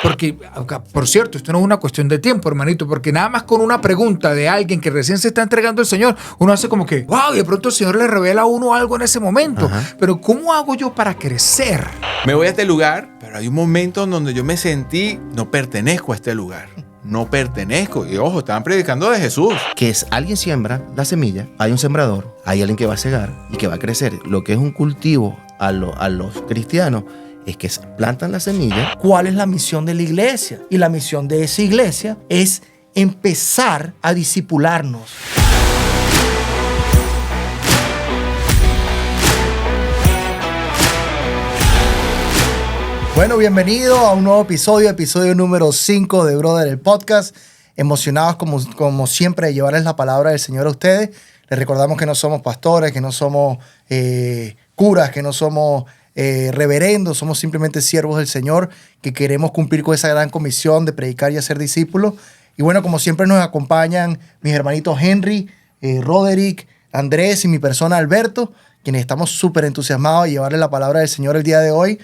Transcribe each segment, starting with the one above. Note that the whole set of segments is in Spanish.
Porque, por cierto, esto no es una cuestión de tiempo, hermanito, porque nada más con una pregunta de alguien que recién se está entregando al Señor, uno hace como que, wow, y de pronto el Señor le revela a uno algo en ese momento. Ajá. Pero ¿cómo hago yo para crecer? Me voy a este lugar, pero hay un momento en donde yo me sentí, no pertenezco a este lugar. No pertenezco. Y ojo, estaban predicando de Jesús. Que es alguien siembra la semilla, hay un sembrador, hay alguien que va a cegar y que va a crecer. Lo que es un cultivo a los cristianos es que plantan la semilla. ¿Cuál es la misión de la iglesia? Y la misión de esa iglesia es empezar a discipularnos. Bueno, bienvenido a un nuevo episodio número 5 de Brother el Podcast. Emocionados como siempre de llevarles la palabra del Señor a ustedes. Les recordamos que no somos pastores, que no somos curas, que no somos reverendos, somos simplemente siervos del Señor que queremos cumplir con esa gran comisión de predicar y hacer discípulos. Y bueno, como siempre nos acompañan mis hermanitos Henry, Roderick, Andrés y mi persona Alberto, quienes estamos súper entusiasmados de llevarles la palabra del Señor el día de hoy.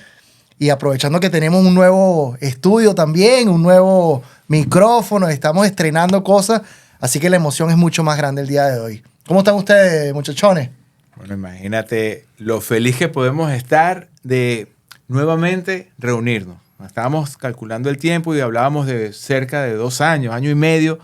Y aprovechando que tenemos un nuevo estudio también, un nuevo micrófono, estamos estrenando cosas, así que la emoción es mucho más grande el día de hoy. ¿Cómo están ustedes, muchachones? Bueno, imagínate lo feliz que podemos estar de nuevamente reunirnos. Estábamos calculando el tiempo y hablábamos de cerca de 2 años, año y medio,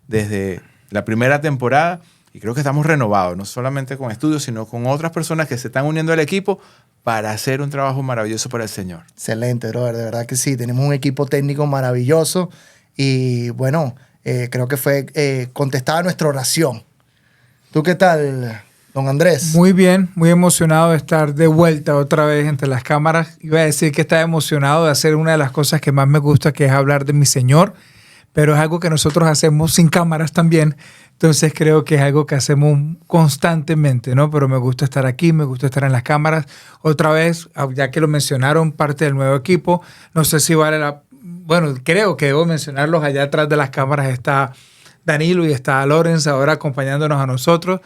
desde la primera temporada. Y creo que estamos renovados, no solamente con estudios, sino con otras personas que se están uniendo al equipo para hacer un trabajo maravilloso para el Señor. Excelente, brother, de verdad que sí. Tenemos un equipo técnico maravilloso y bueno, creo que fue contestada nuestra oración. ¿Tú qué tal, don Andrés? Muy bien, muy emocionado de estar de vuelta otra vez entre las cámaras. Iba a decir que estaba emocionado de hacer una de las cosas que más me gusta, que es hablar de mi Señor, pero es algo que nosotros hacemos sin cámaras también. Entonces creo que es algo que hacemos constantemente, ¿no? Pero me gusta estar aquí, me gusta estar en las cámaras. Otra vez, ya que lo mencionaron, parte del nuevo equipo. No sé si vale la... Bueno, creo que debo mencionarlos. Allá atrás de las cámaras está Danilo y está Lorenz ahora acompañándonos a nosotros,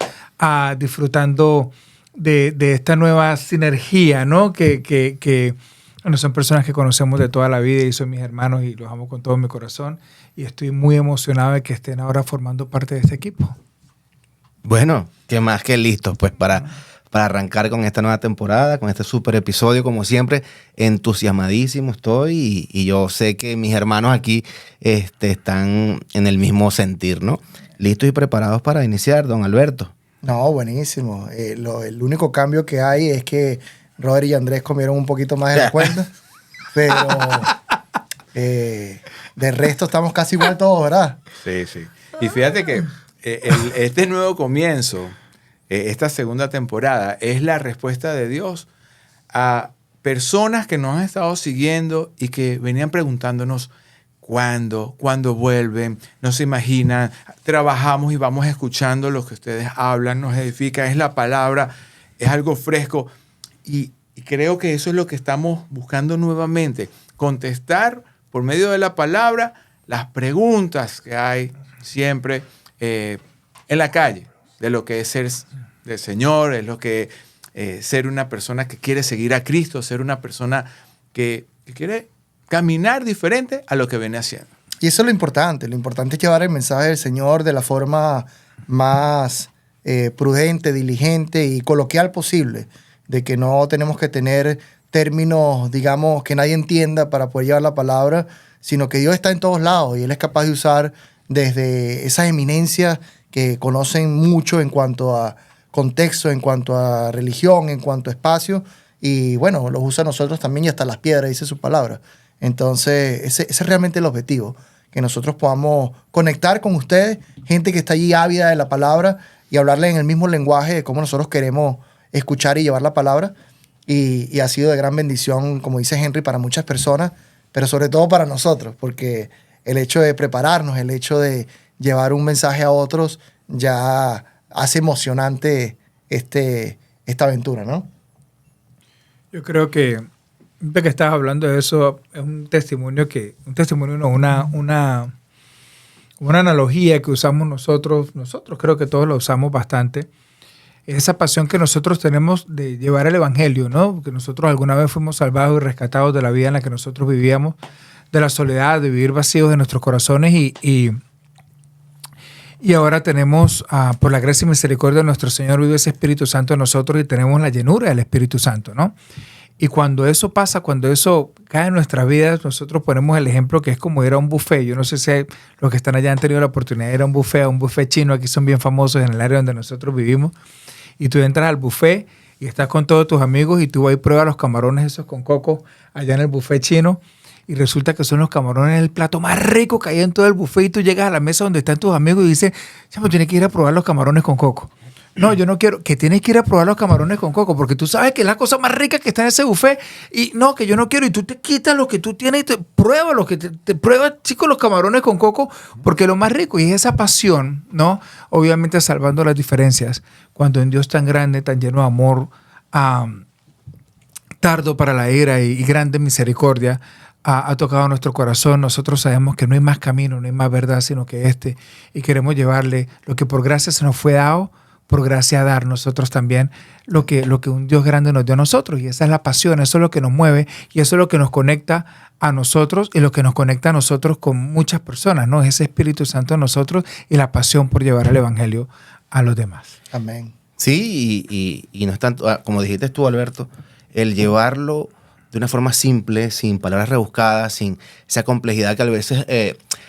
disfrutando de esta nueva sinergia, ¿no? Que bueno, son personas que conocemos de toda la vida y son mis hermanos y los amo con todo mi corazón. Y estoy muy emocionado de que estén ahora formando parte de este equipo. Bueno, qué más que listos pues para arrancar con esta nueva temporada, con este súper episodio, como siempre, entusiasmadísimo estoy y yo sé que mis hermanos aquí están en el mismo sentir, ¿no? Listos y preparados para iniciar, don Alberto. No, buenísimo. El único cambio que hay es que Robert y Andrés comieron un poquito más de la cuenta, pero del resto estamos casi igual todos, ¿verdad? Sí, sí. Y fíjate que este nuevo comienzo, esta segunda temporada, es la respuesta de Dios a personas que nos han estado siguiendo y que venían preguntándonos cuándo vuelven, no se imaginan, trabajamos y vamos escuchando lo que ustedes hablan, nos edifica, es la palabra, es algo fresco. Y creo que eso es lo que estamos buscando nuevamente, contestar por medio de la palabra las preguntas que hay siempre en la calle, de lo que es ser del Señor, es lo que ser una persona que quiere seguir a Cristo, ser una persona que quiere caminar diferente a lo que viene haciendo. Y eso es lo importante es llevar el mensaje del Señor de la forma más prudente, diligente y coloquial posible, de que no tenemos que tener términos, digamos, que nadie entienda para poder llevar la palabra, sino que Dios está en todos lados y Él es capaz de usar desde esas eminencias que conocen mucho en cuanto a contexto, en cuanto a religión, en cuanto a espacio, y bueno, los usa a nosotros también y hasta las piedras, dice su palabra. Entonces, ese es realmente el objetivo, que nosotros podamos conectar con ustedes, gente que está allí ávida de la palabra, y hablarle en el mismo lenguaje de cómo nosotros queremos escuchar y llevar la palabra. Y ha sido de gran bendición, como dice Henry, para muchas personas, pero sobre todo para nosotros, porque el hecho de prepararnos, el hecho de llevar un mensaje a otros, ya hace emocionante esta aventura, ¿no? Yo creo que, de que estás hablando de eso, es una analogía que usamos nosotros creo que todos la usamos bastante. Esa pasión que nosotros tenemos de llevar el evangelio, ¿no? Porque nosotros alguna vez fuimos salvados y rescatados de la vida en la que nosotros vivíamos, de la soledad, de vivir vacíos en nuestros corazones y ahora tenemos, por la gracia y misericordia de nuestro Señor, vive ese Espíritu Santo en nosotros y tenemos la llenura del Espíritu Santo, ¿no? Y cuando eso pasa, cuando eso cae en nuestras vidas, nosotros ponemos el ejemplo que es como ir a un buffet. Yo no sé si los que están allá han tenido la oportunidad de ir a un buffet chino. Aquí son bien famosos en el área donde nosotros vivimos. Y tú entras al buffet y estás con todos tus amigos y tú vas y pruebas los camarones esos con coco allá en el buffet chino. Y resulta que son los camarones el plato más rico que hay en todo el buffet. Y tú llegas a la mesa donde están tus amigos y dices, chamo, tienes que ir a probar los camarones con coco. No, yo no quiero, que tienes que ir a probar los camarones con coco, porque tú sabes que es la cosa más rica que está en ese buffet. Y no, que yo no quiero. Y tú te quitas lo que tú tienes y te pruebas lo que te pruebas, chicos, los camarones con coco, porque lo más rico. Y es esa pasión, ¿no? Obviamente salvando las diferencias. Cuando en Dios tan grande, tan lleno de amor, tardo para la ira y grande misericordia, ha tocado nuestro corazón. Nosotros sabemos que no hay más camino, no hay más verdad, sino que este. Y queremos llevarle lo que por gracia se nos fue dado, por gracia dar nosotros también lo que un Dios grande nos dio a nosotros. Y esa es la pasión, eso es lo que nos mueve y eso es lo que nos conecta a nosotros y lo que nos conecta a nosotros con muchas personas, ¿no? Es ese Espíritu Santo en nosotros y la pasión por llevar el Evangelio a los demás. Amén. Sí, y no es tanto, como dijiste tú, Alberto, el llevarlo de una forma simple, sin palabras rebuscadas, sin esa complejidad que a veces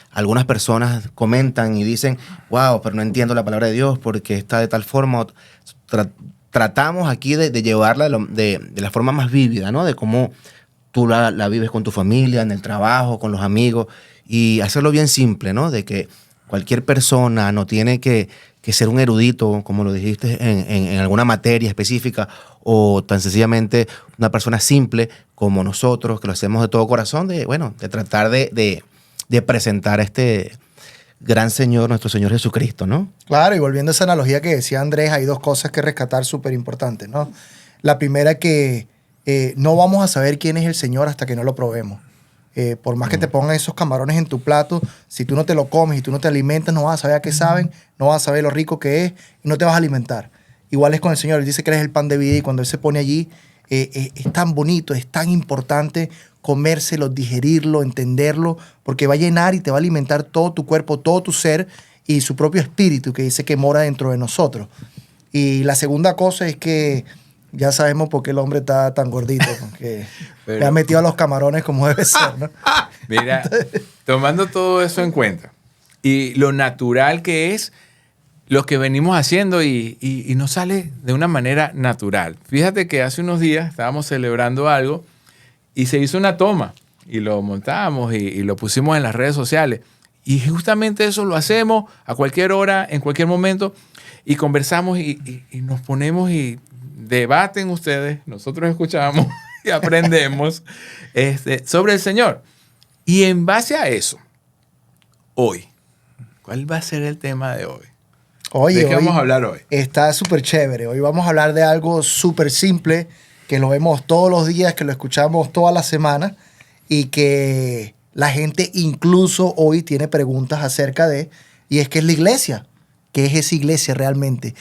algunas personas comentan y dicen, wow, pero no entiendo la palabra de Dios porque está de tal forma. Tratamos aquí de llevarla de la forma más vívida, ¿no? De cómo tú la vives con tu familia, en el trabajo, con los amigos, y hacerlo bien simple, ¿no? De que cualquier persona no tiene que ser un erudito, como lo dijiste, en alguna materia específica, o tan sencillamente una persona simple como nosotros, que lo hacemos de todo corazón, de tratar de presentar a este gran Señor, nuestro Señor Jesucristo, ¿no? Claro, y volviendo a esa analogía que decía Andrés, hay dos cosas que rescatar súper importantes, ¿no? La primera, que no vamos a saber quién es el Señor hasta que no lo probemos. Por más que te pongan esos camarones en tu plato, si tú no te lo comes y tú no te alimentas, no vas a saber a qué saben, no vas a saber lo rico que es y no te vas a alimentar. Igual es con el Señor. Él dice que Él es el pan de vida y cuando Él se pone allí, es tan bonito, es tan importante comérselo, digerirlo, entenderlo, porque va a llenar y te va a alimentar todo tu cuerpo, todo tu ser y su propio espíritu, que dice que mora dentro de nosotros. Y la segunda cosa es que ya sabemos por qué el hombre está tan gordito, porque le ha metido a los camarones como debe ser, ¿no? Mira, tomando todo eso en cuenta y lo natural que es lo que venimos haciendo y nos sale de una manera natural. Fíjate que hace unos días estábamos celebrando algo y se hizo una toma y lo montamos y lo pusimos en las redes sociales. Y justamente eso lo hacemos a cualquier hora, en cualquier momento, y conversamos y nos ponemos y debaten ustedes, nosotros escuchamos y aprendemos sobre el Señor. Y en base a eso, hoy, ¿cuál va a ser el tema de hoy? Oye, ¿de qué vamos a hablar hoy? Está súper chévere. Hoy vamos a hablar de algo súper simple, que lo vemos todos los días, que lo escuchamos toda la semana y que la gente incluso hoy tiene preguntas acerca de, y es que es la iglesia. ¿Qué es esa iglesia realmente?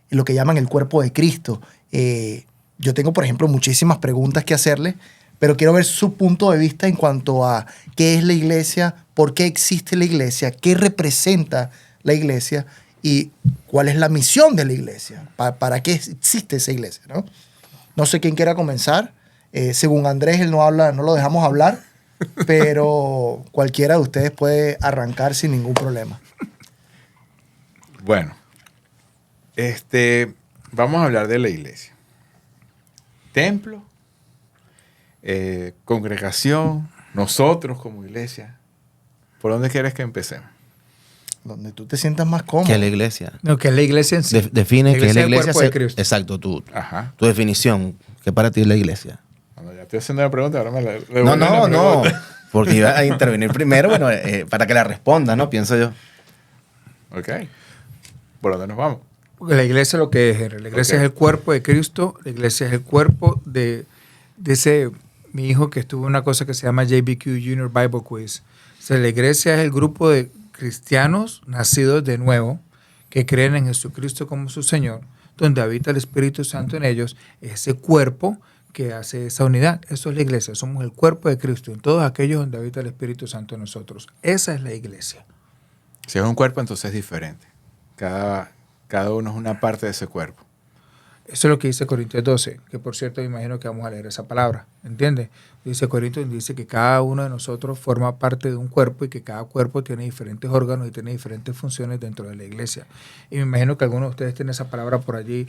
Lo que llaman el cuerpo de Cristo. Yo tengo, por ejemplo, muchísimas preguntas que hacerle, pero quiero ver su punto de vista en cuanto a qué es la iglesia, por qué existe la iglesia, qué representa la iglesia y cuál es la misión de la iglesia, para qué existe esa iglesia, ¿no? No sé quién quiera comenzar. Según Andrés, él no habla, no lo dejamos hablar, pero cualquiera de ustedes puede arrancar sin ningún problema. Bueno, vamos a hablar de la iglesia. Templo, congregación, nosotros como iglesia. ¿Por dónde quieres que empecemos? Donde tú te sientas más cómodo. ¿Qué es la iglesia? No, que es la iglesia en sí. Define qué es la el iglesia. cuerpo de Cristo. Exacto, tu Ajá. definición. ¿Qué para ti es la iglesia? Bueno, ya estoy haciendo la pregunta, ahora me la No. Porque iba a intervenir primero, bueno, para que la responda, ¿no? Pienso yo. Ok. ¿Por dónde nos vamos? Porque la iglesia es lo que es. La iglesia es el cuerpo de Cristo. La iglesia es el cuerpo de ese, mi hijo que estuvo en una cosa que se llama JBQ Junior Bible Quiz. O sea, la iglesia es el grupo de cristianos nacidos de nuevo que creen en Jesucristo como su Señor, donde habita el Espíritu Santo en ellos. Ese cuerpo que hace esa unidad. Eso es la iglesia. Somos el cuerpo de Cristo en todos aquellos donde habita el Espíritu Santo en nosotros. Esa es la iglesia. Si es un cuerpo, entonces es diferente. Cada uno es una parte de ese cuerpo. Eso es lo que dice Corintios 12, que por cierto me imagino que vamos a leer esa palabra, ¿entiendes? Dice Corintios, dice que cada uno de nosotros forma parte de un cuerpo y que cada cuerpo tiene diferentes órganos y tiene diferentes funciones dentro de la iglesia. Y me imagino que algunos de ustedes tienen esa palabra por allí.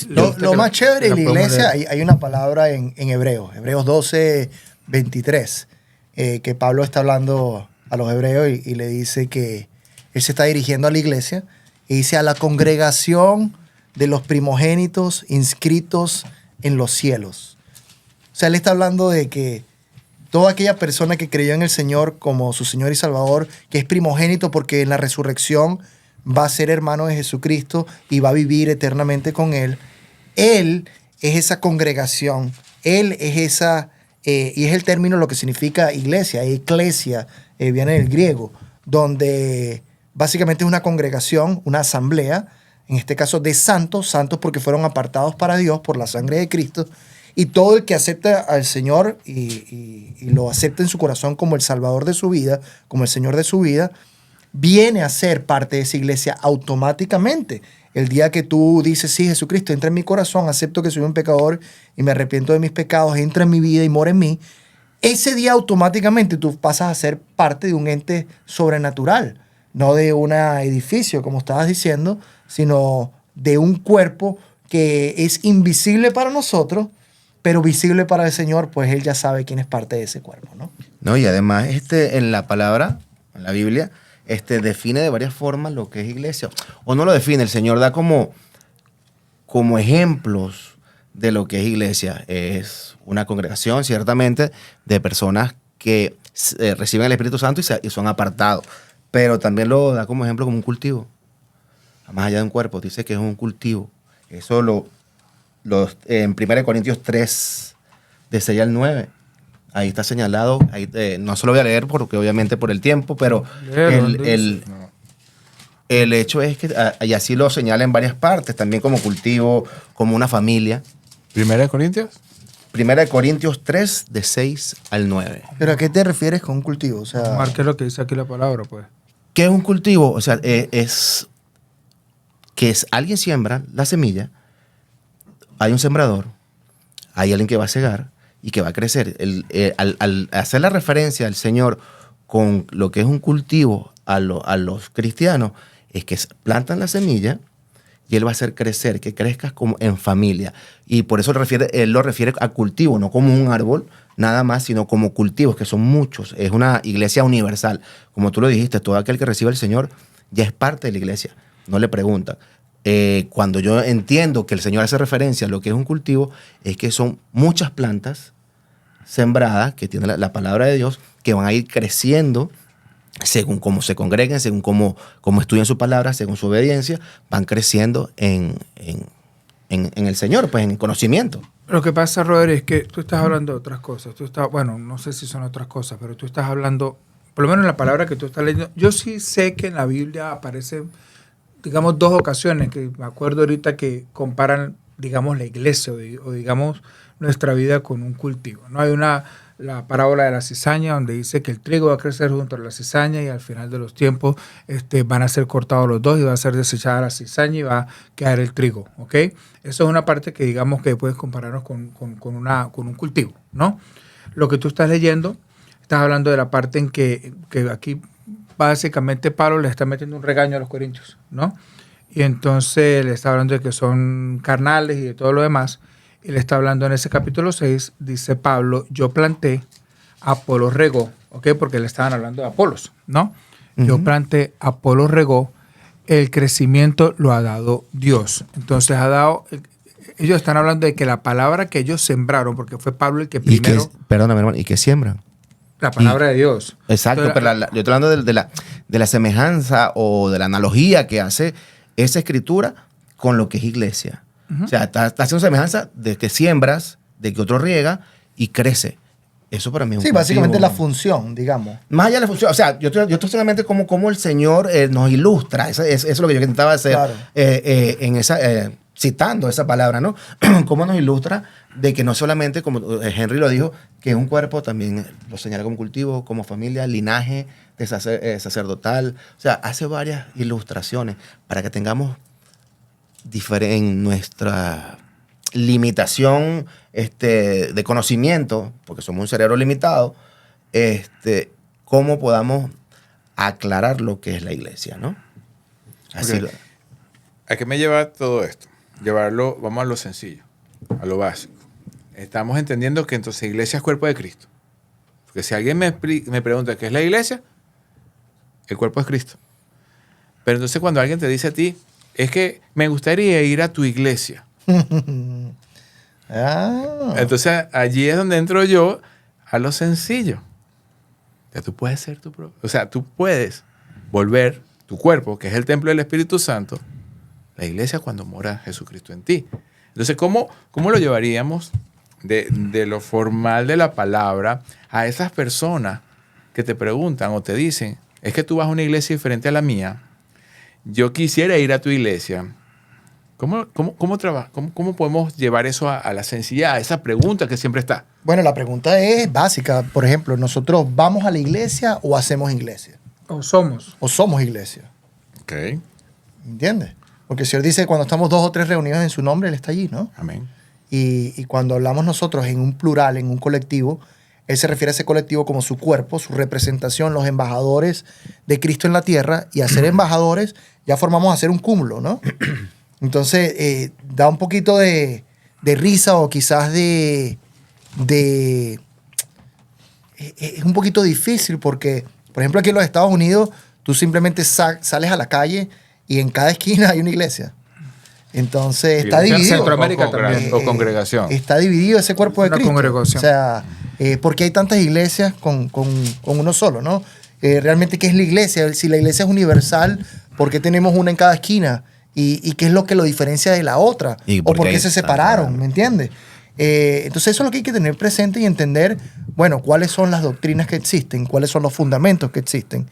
Lo más chévere en la iglesia, hay una palabra en Hebreos 12, 23, que Pablo está hablando a los hebreos y le dice que él se está dirigiendo a la iglesia y dice a la congregación de los primogénitos inscritos en los cielos. O sea, él está hablando de que toda aquella persona que creyó en el Señor como su Señor y Salvador, que es primogénito porque en la resurrección va a ser hermano de Jesucristo y va a vivir eternamente con Él, Él es esa congregación, Él es esa, y es el término lo que significa iglesia, eclesia, viene del griego, donde básicamente es una congregación, una asamblea, en este caso de santos porque fueron apartados para Dios por la sangre de Cristo, y todo el que acepta al Señor y lo acepta en su corazón como el Salvador de su vida, como el Señor de su vida, viene a ser parte de esa iglesia automáticamente. El día que tú dices, sí, Jesucristo, entra en mi corazón, acepto que soy un pecador y me arrepiento de mis pecados, entra en mi vida y mora en mí, ese día automáticamente tú pasas a ser parte de un ente sobrenatural, no de un edificio, como estabas diciendo, sino de un cuerpo que es invisible para nosotros, pero visible para el Señor, pues Él ya sabe quién es parte de ese cuerpo, ¿no? No, y además en la palabra, en la Biblia, define de varias formas lo que es iglesia. O no lo define, el Señor da como ejemplos de lo que es iglesia. Es una congregación, ciertamente, de personas que reciben el Espíritu Santo y son apartados. Pero también lo da como ejemplo como un cultivo. Más allá de un cuerpo, dice que es un cultivo. Eso en 1 Corintios 3, de 6 al 9, ahí está señalado. Ahí, no se lo voy a leer porque obviamente por el tiempo, pero el hecho es que, y así lo señala en varias partes, también como cultivo, como una familia. ¿Primera de Corintios? 1 Corintios 3, de 6 al 9. ¿Pero a qué te refieres con un cultivo? O sea, Marque lo que dice aquí la palabra, pues. ¿Qué es un cultivo? O sea, alguien siembra la semilla, hay un sembrador, hay alguien que va a cegar y que va a crecer. Al hacer la referencia al Señor con lo que es un cultivo a los cristianos, es que plantan la semilla y Él va a hacer crecer, que crezcas como en familia. Y por eso Él lo refiere a cultivo, no como un árbol, nada más, sino como cultivos, que son muchos. Es una iglesia universal. Como tú lo dijiste, todo aquel que recibe al Señor ya es parte de la iglesia. No le preguntan. Cuando yo entiendo que el Señor hace referencia a lo que es un cultivo, es que son muchas plantas sembradas, que tiene la palabra de Dios, que van a ir creciendo según cómo se congreguen, según cómo estudian su palabra, según su obediencia, van creciendo en el Señor, pues en conocimiento. Lo que pasa, Robert, es que tú estás hablando de otras cosas. Bueno, no sé si son otras cosas, pero tú estás hablando, por lo menos en la palabra que tú estás leyendo. Yo sí sé que en la Biblia aparecen, digamos, 2 ocasiones, que me acuerdo ahorita que comparan, digamos, la iglesia o digamos, nuestra vida con un cultivo, ¿no? Hay la parábola de la cizaña, donde dice que el trigo va a crecer junto a la cizaña y al final de los tiempos van a ser cortados los dos y va a ser desechada la cizaña y va a quedar el trigo, ¿ok? Eso es una parte que digamos que puedes compararnos con un cultivo, ¿no? Lo que tú estás leyendo, estás hablando de la parte en que aquí básicamente Pablo le está metiendo un regaño a los corintios, ¿no? Y entonces le está hablando de que son carnales y de todo lo demás. Y le está hablando en ese capítulo 6, dice Pablo, yo planté, Apolos regó, ¿ok? Porque le estaban hablando de Apolos, ¿no? Uh-huh. Yo planté, Apolos regó, el crecimiento lo ha dado Dios. Entonces ellos están hablando de que la palabra que ellos sembraron, porque fue Pablo el que primero... Perdóname, hermano, ¿y qué siembran? La palabra de Dios. Exacto, entonces, pero yo estoy hablando de la semejanza o de la analogía que hace esa escritura con lo que es iglesia. Uh-huh. O sea, está haciendo semejanza de que siembras, de que otro riega y crece. Eso para mí es un cultivo. Básicamente la función, digamos. Más allá de la función. O sea, yo estoy solamente como el Señor nos ilustra. Eso es lo que yo intentaba hacer. Claro. citando esa palabra, ¿no? Cómo nos ilustra de que no solamente, como Henry lo dijo, que es un cuerpo, también lo señala como cultivo, como familia, linaje de sacerdotal. O sea, hace varias ilustraciones para que tengamos en nuestra limitación de conocimiento, porque somos un cerebro limitado, cómo podamos aclarar lo que es la iglesia, ¿no? Así Ok. ¿A qué me lleva todo esto? Llevarlo, vamos a lo sencillo, a lo básico. Estamos entendiendo que entonces iglesia es cuerpo de Cristo. Porque si alguien me pregunta qué es la iglesia, el cuerpo es Cristo. Pero entonces cuando alguien te dice a ti, es que me gustaría ir a tu iglesia. Ah. Entonces allí es donde entro yo a lo sencillo. Que tú puedes ser tu propio. O sea, tú puedes volver tu cuerpo, que es el templo del Espíritu Santo, la iglesia cuando mora Jesucristo en ti. Entonces, ¿cómo lo llevaríamos de lo formal de la palabra a esas personas que te preguntan o te dicen, es que tú vas a una iglesia diferente a la mía, yo quisiera ir a tu iglesia? ¿Cómo podemos llevar eso a la sencillez, a esa pregunta que siempre está? Bueno, la pregunta es básica. Por ejemplo, ¿nosotros vamos a la iglesia o hacemos iglesia? O somos. ¿O somos iglesia? Ok, ¿Entiendes? Porque el Señor dice, cuando estamos 2 o 3 reunidos en su nombre, Él está allí, ¿no? amén. Y cuando hablamos nosotros en un plural, en un colectivo, Él se refiere a ese colectivo como su cuerpo, su representación, los embajadores de Cristo en la tierra. Y a ser embajadores ya formamos a ser un cúmulo, ¿no? Entonces, da un poquito de risa o quizás es un poquito difícil porque, por ejemplo, aquí en los Estados Unidos, tú simplemente sales a la calle y en cada esquina hay una iglesia. Entonces, está Iglesia dividido. Centroamérica también. O congregación. Está dividido ese cuerpo de Una Cristo. congregación. O sea, ¿por qué hay tantas iglesias con uno solo, no? Realmente, ¿qué es la iglesia? Si la iglesia es universal, ¿por qué tenemos una en cada esquina? ¿Y qué es lo que lo diferencia de la otra? ¿Y ¿O por por qué qué se separaron? ¿Me entiendes? Entonces, eso es lo que hay que tener presente y entender, bueno, cuáles son las doctrinas que existen, cuáles son los fundamentos que existen.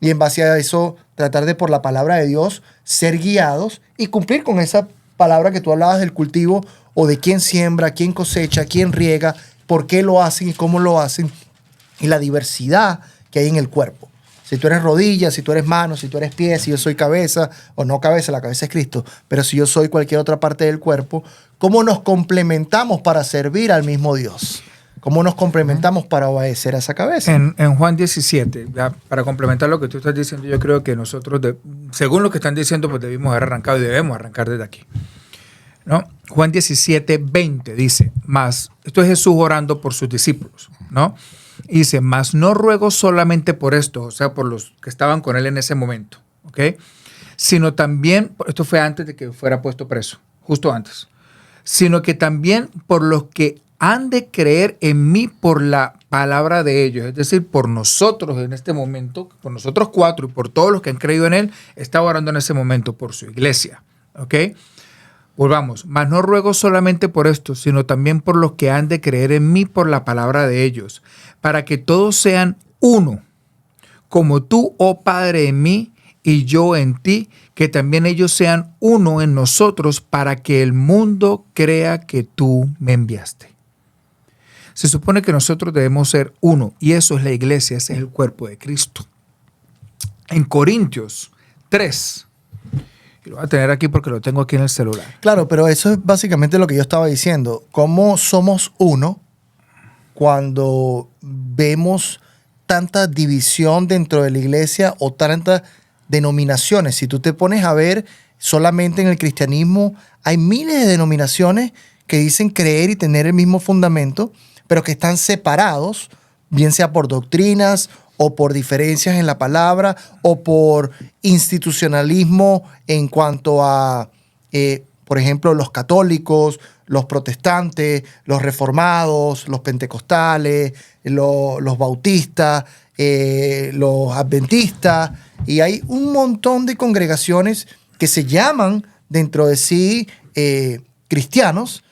Y en base a eso, tratar de, por la palabra de Dios, ser guiados y cumplir con esa palabra que tú hablabas del cultivo o de quién siembra, quién cosecha, quién riega, por qué lo hacen y cómo lo hacen y la diversidad que hay en el cuerpo. Si tú eres rodilla, si tú eres mano, si tú eres pie, si yo soy cabeza, o no cabeza, la cabeza es Cristo, pero si yo soy cualquier otra parte del cuerpo, ¿cómo nos complementamos para servir al mismo Dios? ¿Cómo nos complementamos para obedecer a esa cabeza? En Juan 17, ya, para complementar lo que tú estás diciendo, yo creo que nosotros, según lo que están diciendo, pues debimos haber arrancado y debemos arrancar desde aquí, ¿no? Juan 17, 20 dice, esto es Jesús orando por sus discípulos, ¿no? Y dice, mas no ruego solamente por esto, o sea, por los que estaban con él en ese momento, ¿ok? Sino también, esto fue antes de que fuera puesto preso, justo antes, sino que también por los que han de creer en mí por la palabra de ellos, es decir, por nosotros en este momento, por nosotros 4 y por todos los que han creído en él, estaba orando en ese momento por su iglesia, ¿ok? Volvamos, mas no ruego solamente por esto, sino también por los que han de creer en mí por la palabra de ellos, para que todos sean uno, como tú, oh Padre, en mí y yo en ti, que también ellos sean uno en nosotros, para que el mundo crea que tú me enviaste. Se supone que nosotros debemos ser uno, y eso es la iglesia, ese es el cuerpo de Cristo. En Corintios 3, y lo voy a tener aquí porque lo tengo aquí en el celular. Claro, pero eso es básicamente lo que yo estaba diciendo. ¿Cómo somos uno cuando vemos tanta división dentro de la iglesia o tantas denominaciones? Si tú te pones a ver, solamente en el cristianismo hay miles de denominaciones que dicen creer y tener el mismo fundamento, pero que están separados, bien sea por doctrinas o por diferencias en la palabra o por institucionalismo en cuanto a, por ejemplo, los católicos, los protestantes, los reformados, los pentecostales, los bautistas, los adventistas, y hay un montón de congregaciones que se llaman dentro de sí cristianos,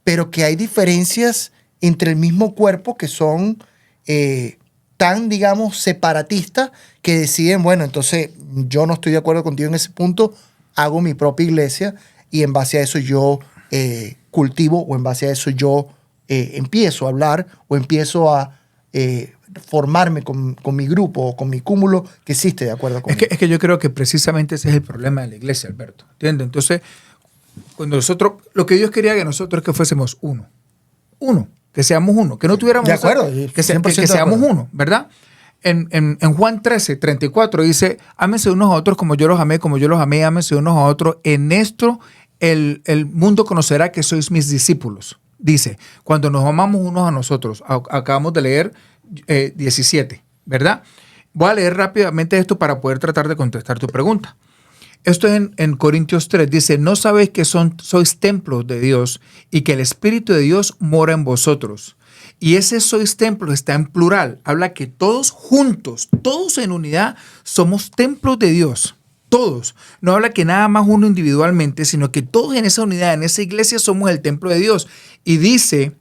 pero que hay diferencias entre el mismo cuerpo que son tan, digamos, separatistas que deciden, bueno, entonces yo no estoy de acuerdo contigo en ese punto, hago mi propia iglesia y en base a eso yo cultivo, o en base a eso yo empiezo a hablar o empiezo a formarme con mi grupo o con mi cúmulo que existe de acuerdo con Es que yo creo que precisamente ese es el problema de la iglesia, Alberto. ¿Entiendes? Entonces, cuando nosotros, lo que Dios quería que nosotros que fuésemos uno, que seamos uno, que no tuviéramos... De acuerdo, que 100% que de seamos acuerdo. uno, ¿verdad? En Juan 13, 34 dice, ámense unos a otros como yo los amé, ámense unos a otros. En esto el mundo conocerá que sois mis discípulos. Dice, cuando nos amamos unos a nosotros. Acabamos de leer 17, ¿verdad? Voy a leer rápidamente esto para poder tratar de contestar tu pregunta. Esto es en Corintios 3. Dice, ¿no sabéis que sois templos de Dios y que el Espíritu de Dios mora en vosotros? Y ese sois templo está en plural. Habla que todos juntos, todos en unidad, somos templos de Dios. Todos. No habla que nada más uno individualmente, sino que todos en esa unidad, en esa iglesia, somos el templo de Dios. Y dice,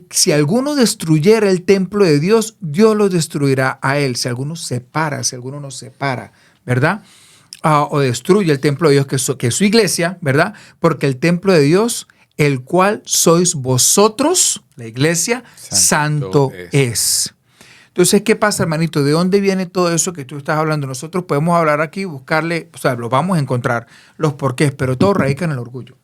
si alguno destruyera el templo de Dios, Dios lo destruirá a él. Si alguno separa, si alguno nos separa, ¿verdad? O destruye el templo de Dios, que es su iglesia, ¿verdad? Porque el templo de Dios, el cual sois vosotros, la iglesia, santo es. Entonces, ¿qué pasa, hermanito? ¿De dónde viene todo eso que tú estás hablando? Nosotros podemos hablar aquí, buscarle, o sea, lo vamos a encontrar, los porqués, pero todo radica en el orgullo.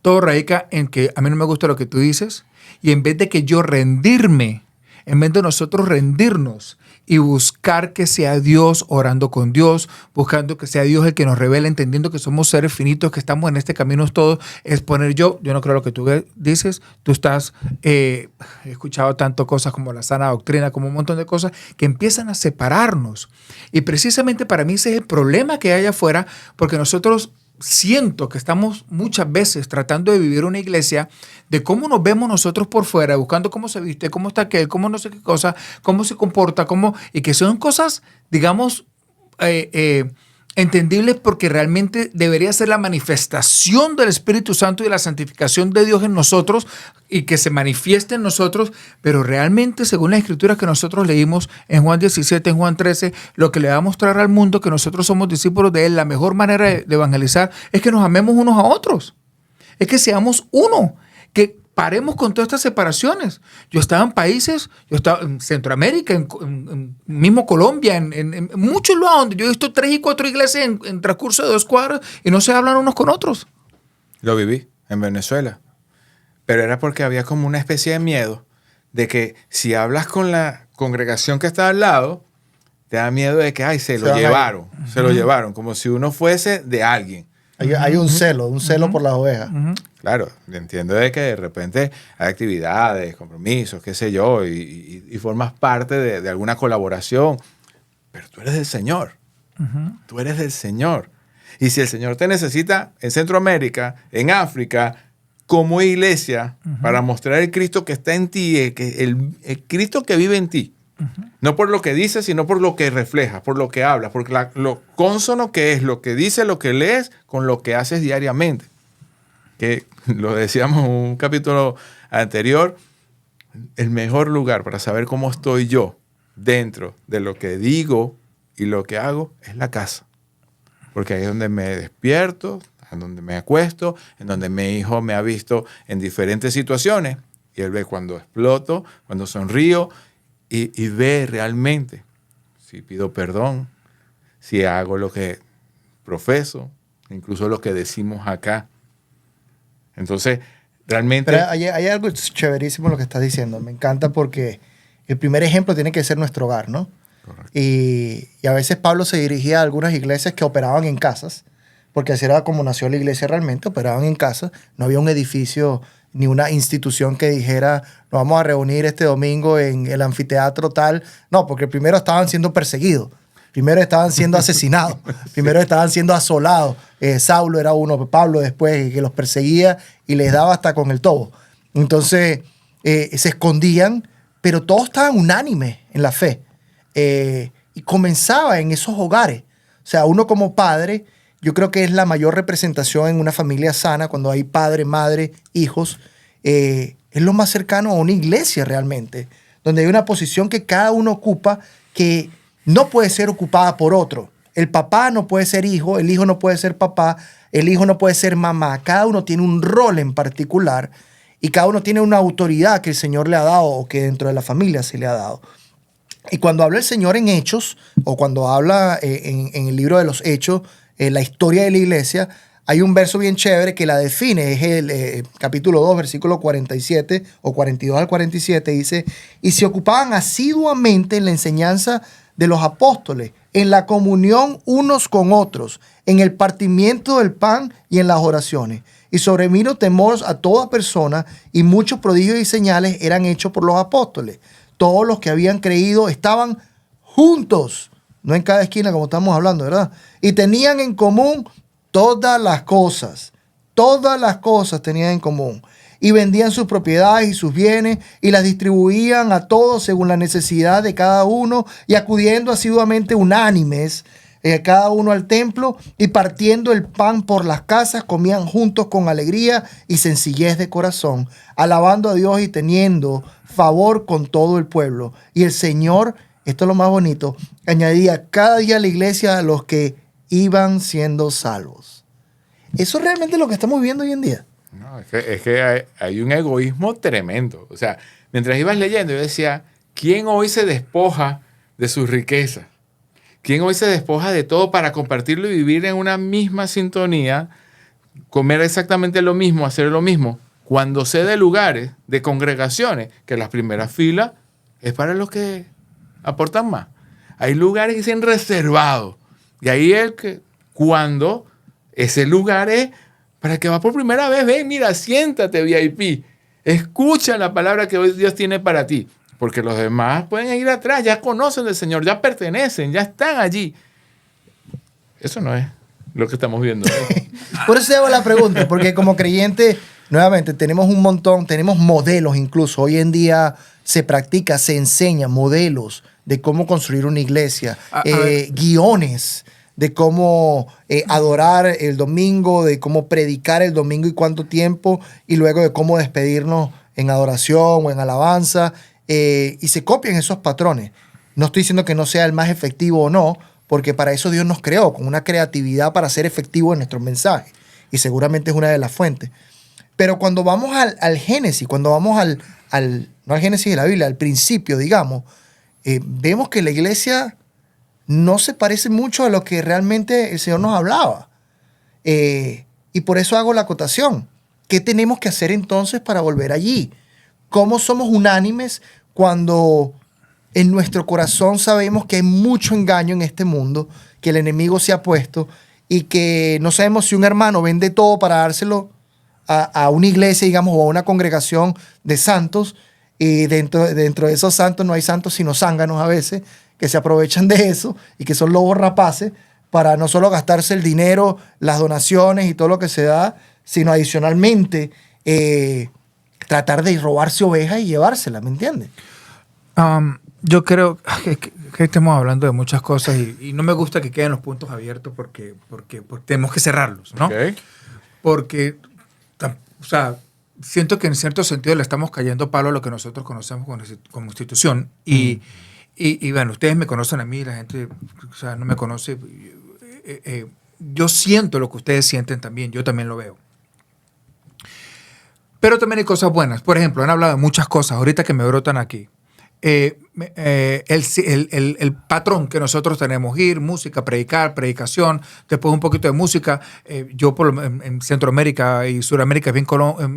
Todo radica en que a mí no me gusta lo que tú dices, y en vez de que yo rendirme, en vez de nosotros rendirnos y buscar que sea Dios, orando con Dios, buscando que sea Dios el que nos revele, entendiendo que somos seres finitos, que estamos en este camino todos, es poner yo no creo lo que tú dices, tú estás, he escuchado tantas cosas como la sana doctrina, como un montón de cosas que empiezan a separarnos. Y precisamente para mí ese es el problema que hay afuera, porque nosotros siento que estamos muchas veces tratando de vivir una iglesia de cómo nos vemos nosotros por fuera, buscando cómo se viste, cómo está aquel, cómo no sé qué cosa, cómo se comporta, y que son cosas, digamos, entendibles porque realmente debería ser la manifestación del Espíritu Santo y de la santificación de Dios en nosotros y que se manifieste en nosotros, pero realmente según las escrituras que nosotros leímos en Juan 17, en Juan 13, lo que le va a mostrar al mundo que nosotros somos discípulos de Él, la mejor manera de evangelizar es que nos amemos unos a otros, es que seamos uno, que paremos con todas estas separaciones. Yo estaba en países, yo estaba en Centroamérica, en mismo Colombia, en muchos lugares donde yo he visto 3 y 4 iglesias en transcurso de 2 cuadras y no se hablan unos con otros. Lo viví en Venezuela. Pero era porque había como una especie de miedo de que si hablas con la congregación que está al lado, te da miedo de que, se lo llevaron, como si uno fuese de alguien. Hay un celo por las ovejas. Claro, entiendo de que de repente hay actividades, compromisos, qué sé yo, y formas parte de alguna colaboración, pero tú eres del Señor. Tú eres del Señor. Y si el Señor te necesita en Centroamérica, en África, como iglesia, para mostrar el Cristo que está en ti, el Cristo que vive en ti, no por lo que dices, sino por lo que reflejas, por lo que hablas, por lo cónsono que es, lo que dices, lo que lees, con lo que haces diariamente. Que lo decíamos en un capítulo anterior, el mejor lugar para saber cómo estoy yo dentro de lo que digo y lo que hago es la casa. Porque ahí es donde me despierto, en donde me acuesto, en donde mi hijo me ha visto en diferentes situaciones y él ve cuando exploto, cuando sonrío y ve realmente si pido perdón, si hago lo que profeso, incluso lo que decimos acá. Entonces, realmente... Pero hay algo chéverísimo en lo que estás diciendo. Me encanta porque el primer ejemplo tiene que ser nuestro hogar, ¿no? Correcto. Y a veces Pablo se dirigía a algunas iglesias que operaban en casas, porque así era como nació la iglesia realmente, operaban en casas. No había un edificio ni una institución que dijera, nos vamos a reunir este domingo en el anfiteatro tal. No, porque primero estaban siendo perseguidos. Primero estaban siendo asesinados, primero estaban siendo asolados. Saulo era uno, Pablo después, que los perseguía y les daba hasta con el tobo. Entonces se escondían, pero todos estaban unánimes en la fe. Y comenzaba en esos hogares. O sea, uno como padre, yo creo que es la mayor representación en una familia sana, cuando hay padre, madre, hijos. Es lo más cercano a una iglesia realmente, donde hay una posición que cada uno ocupa que no puede ser ocupada por otro. El papá no puede ser hijo, el hijo no puede ser papá, el hijo no puede ser mamá. Cada uno tiene un rol en particular y cada uno tiene una autoridad que el Señor le ha dado o que dentro de la familia se le ha dado. Y cuando habla el Señor en Hechos, o cuando habla en el libro de los Hechos, la historia de la iglesia, hay un verso bien chévere que la define, es el capítulo 2, versículo 47 o 42 al 47, dice, y se ocupaban asiduamente en la enseñanza de los apóstoles, en la comunión unos con otros, en el partimiento del pan y en las oraciones. Y sobrevino temor a toda persona, y muchos prodigios y señales eran hechos por los apóstoles. Todos los que habían creído estaban juntos, no en cada esquina como estamos hablando, ¿verdad? Y tenían en común todas las cosas tenían en común. Y vendían sus propiedades y sus bienes y las distribuían a todos según la necesidad de cada uno, y acudiendo asiduamente unánimes cada uno al templo, y partiendo el pan por las casas, comían juntos con alegría y sencillez de corazón, alabando a Dios y teniendo favor con todo el pueblo. Y el Señor, esto es lo más bonito, añadía cada día a la iglesia a los que iban siendo salvos. Eso es realmente lo que estamos viviendo hoy en día. No, es que hay un egoísmo tremendo. O sea, mientras ibas leyendo, yo decía, ¿quién hoy se despoja de sus riquezas? ¿Quién hoy se despoja de todo para compartirlo y vivir en una misma sintonía, comer exactamente lo mismo, hacer lo mismo? Cuando sé de lugares, de congregaciones, que las primeras filas es para los que aportan más. Hay lugares que se han reservado. Y ahí es que cuando ese lugar es para el que va por primera vez, ven, mira, siéntate VIP. Escucha la palabra que hoy Dios tiene para ti. Porque los demás pueden ir atrás, ya conocen del Señor, ya pertenecen, ya están allí. Eso no es lo que estamos viendo hoy. Por eso te hago la pregunta, porque como creyente, nuevamente, tenemos un montón, tenemos modelos incluso. Hoy en día se practica, se enseña modelos de cómo construir una iglesia, guiones de cómo adorar el domingo, de cómo predicar el domingo y cuánto tiempo, y luego de cómo despedirnos en adoración o en alabanza, y se copian esos patrones. No estoy diciendo que no sea el más efectivo o no, porque para eso Dios nos creó, con una creatividad para ser efectivo en nuestros mensajes, y seguramente es una de las fuentes. Pero cuando vamos al Génesis, cuando vamos no al Génesis de la Biblia, al principio, digamos, vemos que la iglesia no se parece mucho a lo que realmente el Señor nos hablaba. Y por eso hago la acotación. ¿Qué tenemos que hacer entonces para volver allí? ¿Cómo somos unánimes cuando en nuestro corazón sabemos que hay mucho engaño en este mundo, que el enemigo se ha puesto, y que no sabemos si un hermano vende todo para dárselo a una iglesia, digamos, o a una congregación de santos, y dentro de esos santos no hay santos sino zánganos a veces, que se aprovechan de eso y que son lobos rapaces para no solo gastarse el dinero, las donaciones y todo lo que se da, sino adicionalmente tratar de robarse ovejas y llevárselas, ¿me entiendes? Yo creo que estamos hablando de muchas cosas y no me gusta que queden los puntos abiertos porque tenemos que cerrarlos, ¿no? Okay. Porque, o sea, siento que en cierto sentido le estamos cayendo palo a lo que nosotros conocemos como institución. Y bueno, ustedes me conocen a mí, la gente, o sea, no me conoce. Yo siento lo que ustedes sienten también, yo también lo veo. Pero también hay cosas buenas. Por ejemplo, han hablado de muchas cosas ahorita que me brotan aquí. El patrón que nosotros tenemos, ir, música, predicar, predicación, después un poquito de música. Yo en Centroamérica y Sudamérica es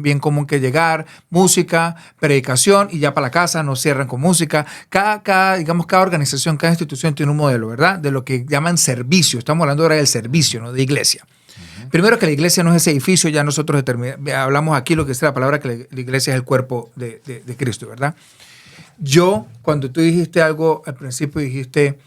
bien común que llegar, música, predicación y ya para la casa nos cierran con música. Cada organización, cada institución tiene un modelo, ¿verdad? De lo que llaman servicio. Estamos hablando ahora del servicio, no de iglesia. Primero que la iglesia no es ese edificio, ya nosotros hablamos aquí lo que es la palabra que la iglesia es el cuerpo de Cristo, ¿verdad? Yo, cuando tú dijiste algo al principio, dijiste,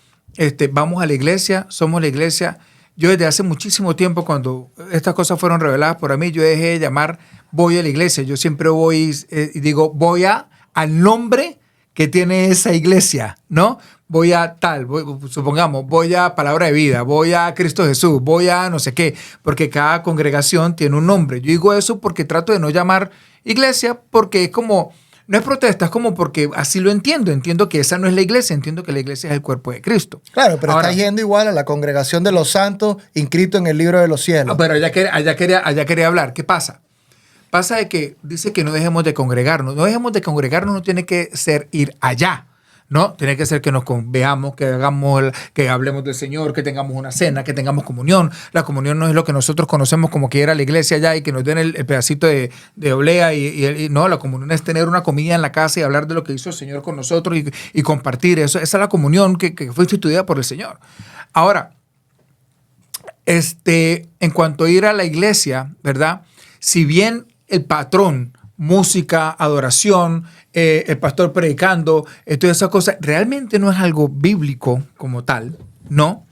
vamos a la iglesia, somos la iglesia. Yo desde hace muchísimo tiempo, cuando estas cosas fueron reveladas por mí, yo dejé de llamar voy a la iglesia. Yo siempre voy y digo, voy al nombre que tiene esa iglesia, ¿no? Voy a tal, supongamos, voy a Palabra de Vida, voy a Cristo Jesús, voy a no sé qué, porque cada congregación tiene un nombre. Yo digo eso porque trato de no llamar iglesia, porque es como... No es protesta, es como porque así lo entiendo. Entiendo que esa no es la iglesia, entiendo que la iglesia es el cuerpo de Cristo. Claro, pero Ahora, está yendo igual a la congregación de los santos inscrito en el libro de los cielos. pero allá quería hablar. ¿Qué pasa? Pasa de que dice que no dejemos de congregarnos. No dejemos de congregarnos, no tiene que ser ir allá. No, tiene que ser que nos veamos, que hablemos del Señor, que tengamos una cena, que tengamos comunión. La comunión no es lo que nosotros conocemos como que ir a la iglesia allá y que nos den el pedacito de oblea. No, la comunión es tener una comida en la casa y hablar de lo que hizo el Señor con nosotros y compartir eso. Esa es la comunión que fue instituida por el Señor. Ahora, en cuanto a ir a la iglesia, ¿verdad? Si bien el patrón, música, adoración, el pastor predicando, todas esas cosas, realmente no es algo bíblico como tal, ¿no?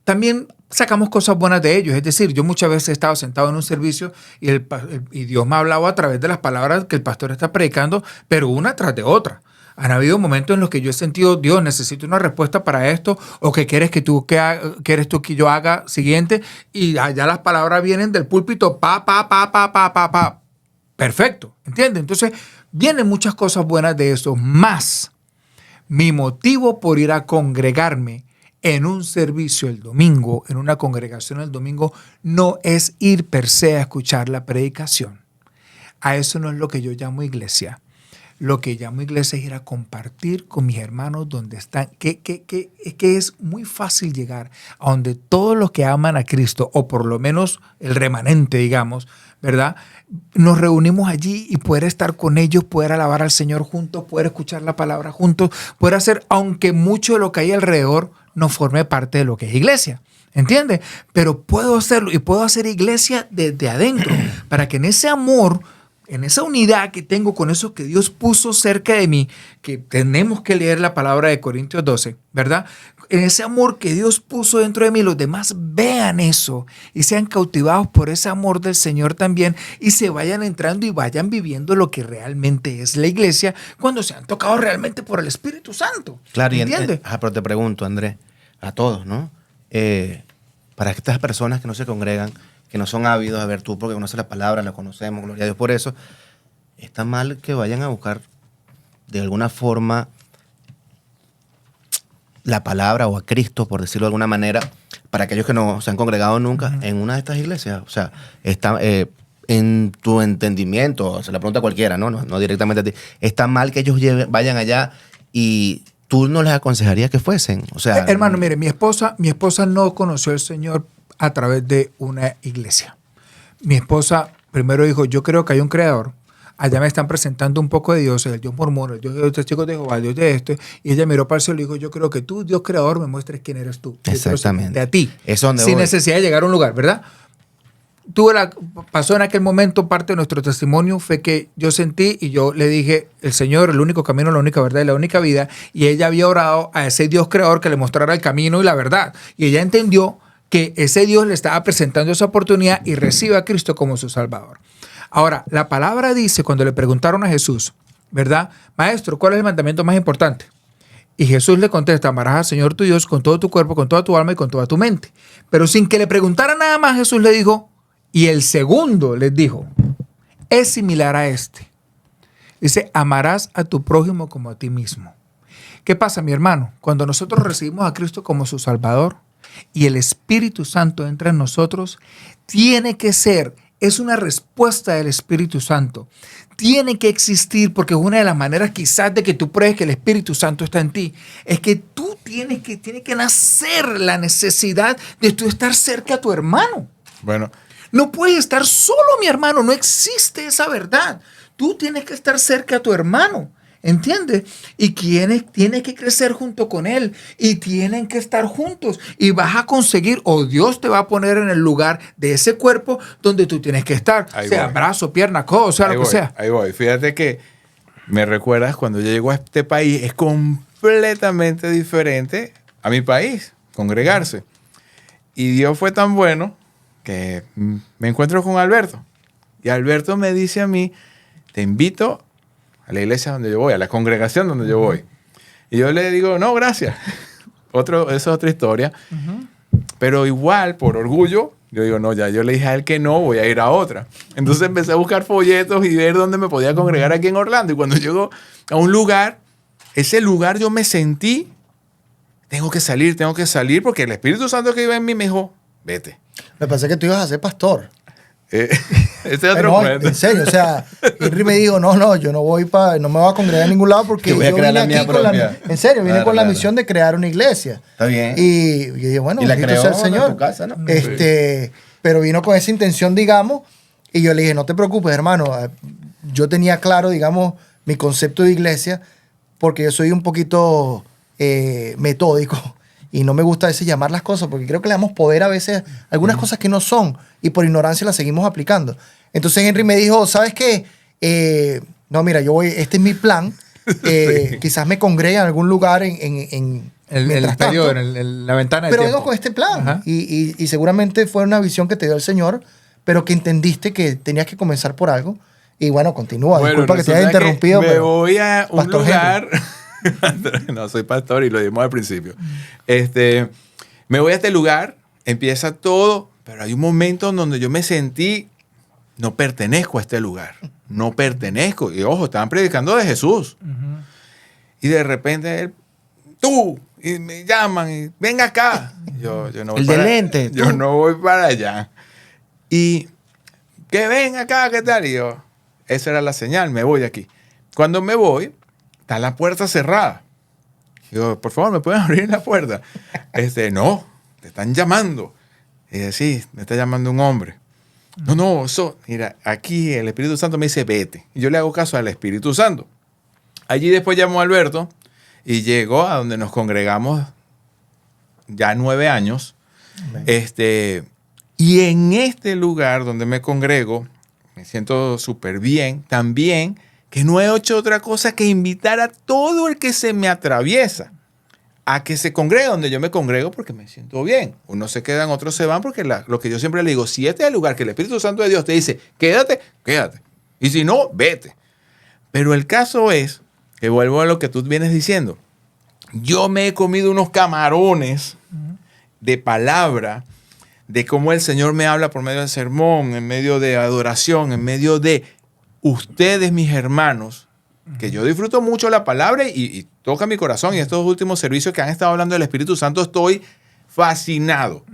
También sacamos cosas buenas de ellos. Es decir, yo muchas veces he estado sentado en un servicio y Dios me ha hablado a través de las palabras que el pastor está predicando, pero una tras de otra. Han habido momentos en los que yo he sentido, Dios, necesito una respuesta para esto, o que quieres quieres tú que yo haga siguiente, y allá las palabras vienen del púlpito, pa. Perfecto, ¿entiendes? Entonces, vienen muchas cosas buenas de eso, más mi motivo por ir a congregarme en un servicio el domingo, en una congregación el domingo, no es ir per se a escuchar la predicación. A eso no es lo que yo llamo iglesia. Lo que llamo iglesia es ir a compartir con mis hermanos donde están, que es muy fácil llegar a donde todos los que aman a Cristo, o por lo menos el remanente, digamos, ¿verdad? Nos reunimos allí y poder estar con ellos, poder alabar al Señor juntos, poder escuchar la palabra juntos, poder hacer, aunque mucho de lo que hay alrededor no forme parte de lo que es iglesia. ¿Entiendes? Pero puedo hacerlo y puedo hacer iglesia desde adentro para que en ese amor, en esa unidad que tengo con eso que Dios puso cerca de mí, que tenemos que leer la palabra de Corintios 12, ¿verdad? En ese amor que Dios puso dentro de mí, los demás vean eso y sean cautivados por ese amor del Señor también y se vayan entrando y vayan viviendo lo que realmente es la iglesia cuando se han tocado realmente por el Espíritu Santo. Claro, ¿entiendes? Pero te pregunto, Andrés, a todos, ¿no? Para estas personas que no se congregan, que no son ávidos a ver tú porque conoces la palabra, la conocemos, gloria a Dios por eso, está mal que vayan a buscar de alguna forma la palabra o a Cristo, por decirlo de alguna manera, para aquellos que no se han congregado nunca en una de estas iglesias. O sea, está en tu entendimiento, se la pregunta a cualquiera, no directamente a ti, está mal que ellos vayan allá y tú no les aconsejarías que fuesen. O sea, hermano, mire, mi esposa no conoció al Señor a través de una iglesia. Mi esposa primero dijo, yo creo que hay un creador. Allá me están presentando un poco de Dios, el Dios mormón, el Dios de los testigos de Jehová, el Dios de esto. Y ella miró para el cielo y dijo, yo creo que tú, Dios creador, me muestres quién eres tú. Exactamente. De a ti. Es donde sin voy. necesidad de llegar a un lugar, ¿verdad? Pasó en aquel momento, parte de nuestro testimonio fue que yo sentí y yo le dije, el Señor, el único camino, la única verdad y la única vida. Y ella había orado a ese Dios creador que le mostrara el camino y la verdad. Y ella entendió que ese Dios le estaba presentando esa oportunidad y recibe a Cristo como su Salvador. Ahora, la palabra dice, cuando le preguntaron a Jesús, ¿verdad? Maestro, ¿cuál es el mandamiento más importante? Y Jesús le contesta, amarás al Señor tu Dios con todo tu cuerpo, con toda tu alma y con toda tu mente. Pero sin que le preguntara nada más, Jesús le dijo, y el segundo les dijo, es similar a este. Dice, amarás a tu prójimo como a ti mismo. ¿Qué pasa, mi hermano? Cuando nosotros recibimos a Cristo como su Salvador y el Espíritu Santo entra en nosotros, tiene que ser, es una respuesta del Espíritu Santo. Tiene que existir, porque una de las maneras quizás de que tú pruebes que el Espíritu Santo está en ti, es que tú tiene que nacer la necesidad de tú estar cerca a tu hermano. Bueno. No puedes estar solo, mi hermano. No existe esa verdad. Tú tienes que estar cerca a tu hermano. ¿Entiendes? Y tienes que crecer junto con él. Y tienen que estar juntos. Y vas a conseguir, o Dios te va a poner en el lugar de ese cuerpo donde tú tienes que estar. Ahí sea voy. brazo, pierna, codo, sea Ahí lo que voy, sea. Ahí voy. Fíjate que me recuerdas cuando yo llego a este país, es completamente diferente a mi país, congregarse. Y Dios fue tan bueno que me encuentro con Alberto. Y Alberto me dice a mí, te invito a la iglesia donde yo voy, a la congregación donde yo voy. Y yo le digo, no, gracias. Esa es otra historia. Pero igual, por orgullo, Yo digo, no, ya yo le dije a él que no, voy a ir a otra. Entonces empecé a buscar folletos y ver dónde me podía congregar aquí en Orlando. Y cuando llego a un lugar, ese lugar yo me sentí, tengo que salir, porque el Espíritu Santo que iba en mí me dijo, vete. Me pensé que tú ibas a ser pastor. Ese otro No, cuento. en serio, o sea, Henry me dijo, no, yo no me voy a congregar en ningún lado porque Que voy a yo crear vine la mía aquí con propia. en serio, vine Claro, con la claro. misión de crear una iglesia. Está bien. Y yo dije, bueno, Y la bendito creó sea el en Señor. tu casa, ¿no? Pero vino con esa intención, digamos, y yo le dije, no te preocupes, hermano. Yo tenía claro, digamos, mi concepto de iglesia, porque yo soy un poquito metódico y no me gusta a veces llamar las cosas, porque creo que le damos poder a veces a algunas cosas que no son y por ignorancia las seguimos aplicando. Entonces Henry me dijo, ¿sabes qué? No, mira, yo voy, este es mi plan. Quizás me congregue en algún lugar El mientras tanto. periodo, la ventana de Pero tiempo. vengo con este plan. Ajá. Y seguramente fue una visión que te dio el Señor, pero que entendiste que tenías que comenzar por algo. Y bueno, continúa. Bueno, Disculpa que te haya resulta que interrumpido. Me pero voy a un Pastor lugar. No, soy pastor y lo dimos al principio. Me voy a este lugar, empieza todo, pero hay un momento en donde yo me sentí, no pertenezco a este lugar. No pertenezco. Y ojo, estaban predicando de Jesús. Y de repente él, tú, y me llaman, y venga acá. Yo no voy El de lente, Yo tú. no voy para allá. Y que ven acá, ¿qué tal? Y yo, esa era la señal, me voy de aquí. Cuando me voy, está la puerta cerrada. Yo, por favor, ¿me pueden abrir la puerta? No, te están llamando. Y dice, sí, me está llamando un hombre. No, eso, mira, aquí el Espíritu Santo me dice, vete. Y yo le hago caso al Espíritu Santo. Allí después llamó a Alberto y llegó a donde nos congregamos ya 9 años. Y en este lugar donde me congrego, me siento súper bien. También que no he hecho otra cosa que invitar a todo el que se me atraviesa a que se congregue donde yo me congrego porque me siento bien. Unos se quedan, otros se van porque lo que yo siempre le digo, si este es el lugar que el Espíritu Santo de Dios te dice, quédate, quédate. Y si no, vete. Pero el caso es, que vuelvo a lo que tú vienes diciendo, yo me he comido unos camarones de palabra, de cómo el Señor me habla por medio del sermón, en medio de adoración, en medio de ustedes, mis hermanos, que yo disfruto mucho la palabra y toca mi corazón. Y estos últimos servicios que han estado hablando del Espíritu Santo, estoy fascinado.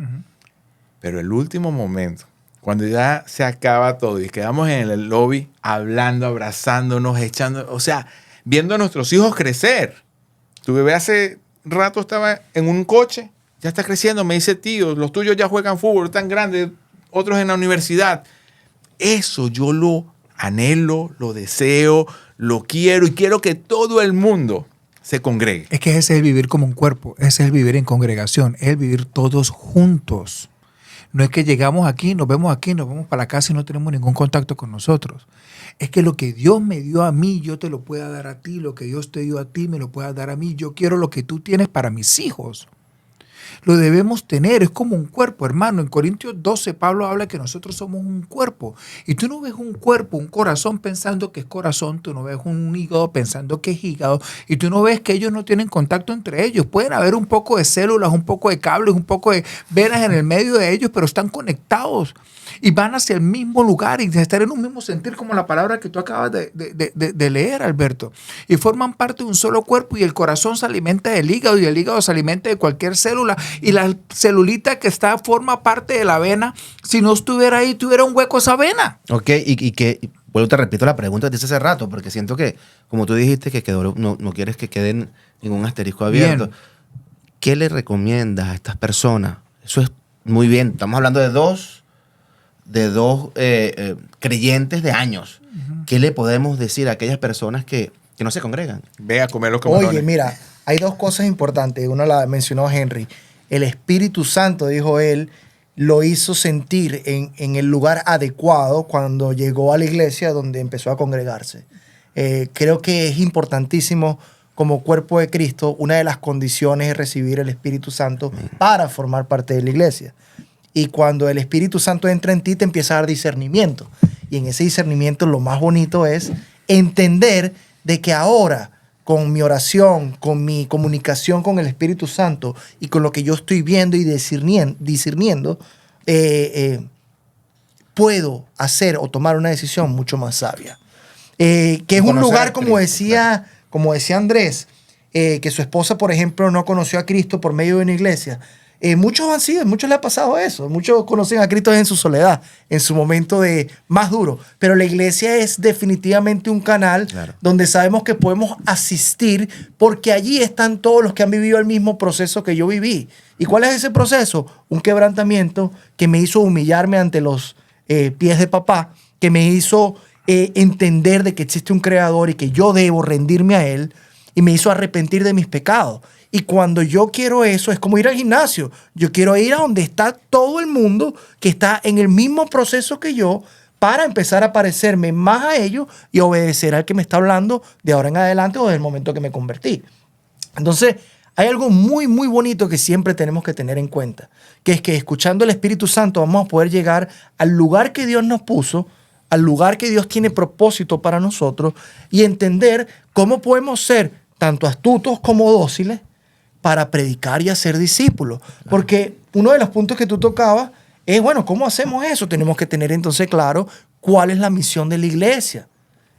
Pero el último momento, cuando ya se acaba todo y quedamos en el lobby hablando, abrazándonos, echando, o sea, viendo a nuestros hijos crecer. Tu bebé hace rato estaba en un coche, ya está creciendo, me dice, tío, los tuyos ya juegan fútbol, están grandes, otros en la universidad. Eso yo lo anhelo, lo deseo, lo quiero y quiero que todo el mundo se congregue. Es que ese es el vivir como un cuerpo, ese es el vivir en congregación, es el vivir todos juntos. No es que llegamos aquí, nos vemos para la casa y no tenemos ningún contacto con nosotros. Es que lo que Dios me dio a mí, yo te lo pueda dar a ti. Lo que Dios te dio a ti, me lo pueda dar a mí. Yo quiero lo que tú tienes para mis hijos. Lo debemos tener, es como un cuerpo, hermano. En Corintios 12, Pablo habla que nosotros somos un cuerpo. Y tú no ves un cuerpo, un corazón pensando que es corazón, tú no ves un hígado pensando que es hígado, y tú no ves que ellos no tienen contacto entre ellos. Pueden haber un poco de células, un poco de cables, un poco de venas en el medio de ellos, pero están conectados y van hacia el mismo lugar y estar en un mismo sentir, como la palabra que tú acabas de leer, Alberto. Y forman parte de un solo cuerpo, y el corazón se alimenta del hígado y el hígado se alimenta de cualquier célula. Y la celulita que está forma parte de la vena. Si no estuviera ahí, tuviera un hueco esa vena. Ok, y que, vuelvo, te repito la pregunta que te hice hace rato, porque siento que, como tú dijiste, que quedó, no quieres que quede ningún asterisco abierto. Bien. ¿Qué le recomiendas a estas personas? Eso es muy bien. Estamos hablando de dos creyentes de años. ¿Qué le podemos decir a aquellas personas que no se congregan? Ve a comer los camarones. Oye, mira, hay dos cosas importantes. Una la mencionó Henry. El Espíritu Santo, dijo él, lo hizo sentir en el lugar adecuado cuando llegó a la iglesia donde empezó a congregarse. Creo que es importantísimo, como cuerpo de Cristo, una de las condiciones es recibir el Espíritu Santo para formar parte de la iglesia. Y cuando el Espíritu Santo entra en ti, te empieza a dar discernimiento. Y en ese discernimiento lo más bonito es entender de que ahora, con mi oración, con mi comunicación con el Espíritu Santo y con lo que yo estoy viendo y discerniendo, puedo hacer o tomar una decisión mucho más sabia. Que es un Conocer lugar, a como Cristo, decía Andrés, que su esposa, por ejemplo, no conoció a Cristo por medio de una iglesia. Muchos han sido, muchos le ha pasado eso. Muchos conocen a Cristo en su soledad, en su momento de más duro. Pero la iglesia es definitivamente un canal donde sabemos que podemos asistir porque allí están todos los que han vivido el mismo proceso que yo viví. ¿Y cuál es ese proceso? Un quebrantamiento que me hizo humillarme ante los pies de papá, que me hizo entender de que existe un creador y que yo debo rendirme a él, y me hizo arrepentir de mis pecados. Y cuando yo quiero eso, es como ir al gimnasio. Yo quiero ir a donde está todo el mundo que está en el mismo proceso que yo para empezar a parecerme más a ellos y obedecer al que me está hablando de ahora en adelante o desde el momento que me convertí. Entonces, hay algo muy, muy bonito que siempre tenemos que tener en cuenta, que es que escuchando al Espíritu Santo vamos a poder llegar al lugar que Dios nos puso, al lugar que Dios tiene propósito para nosotros y entender cómo podemos ser tanto astutos como dóciles para predicar y hacer discípulos. Porque uno de los puntos que tú tocabas es, bueno, ¿cómo hacemos eso? Tenemos que tener entonces claro cuál es la misión de la iglesia.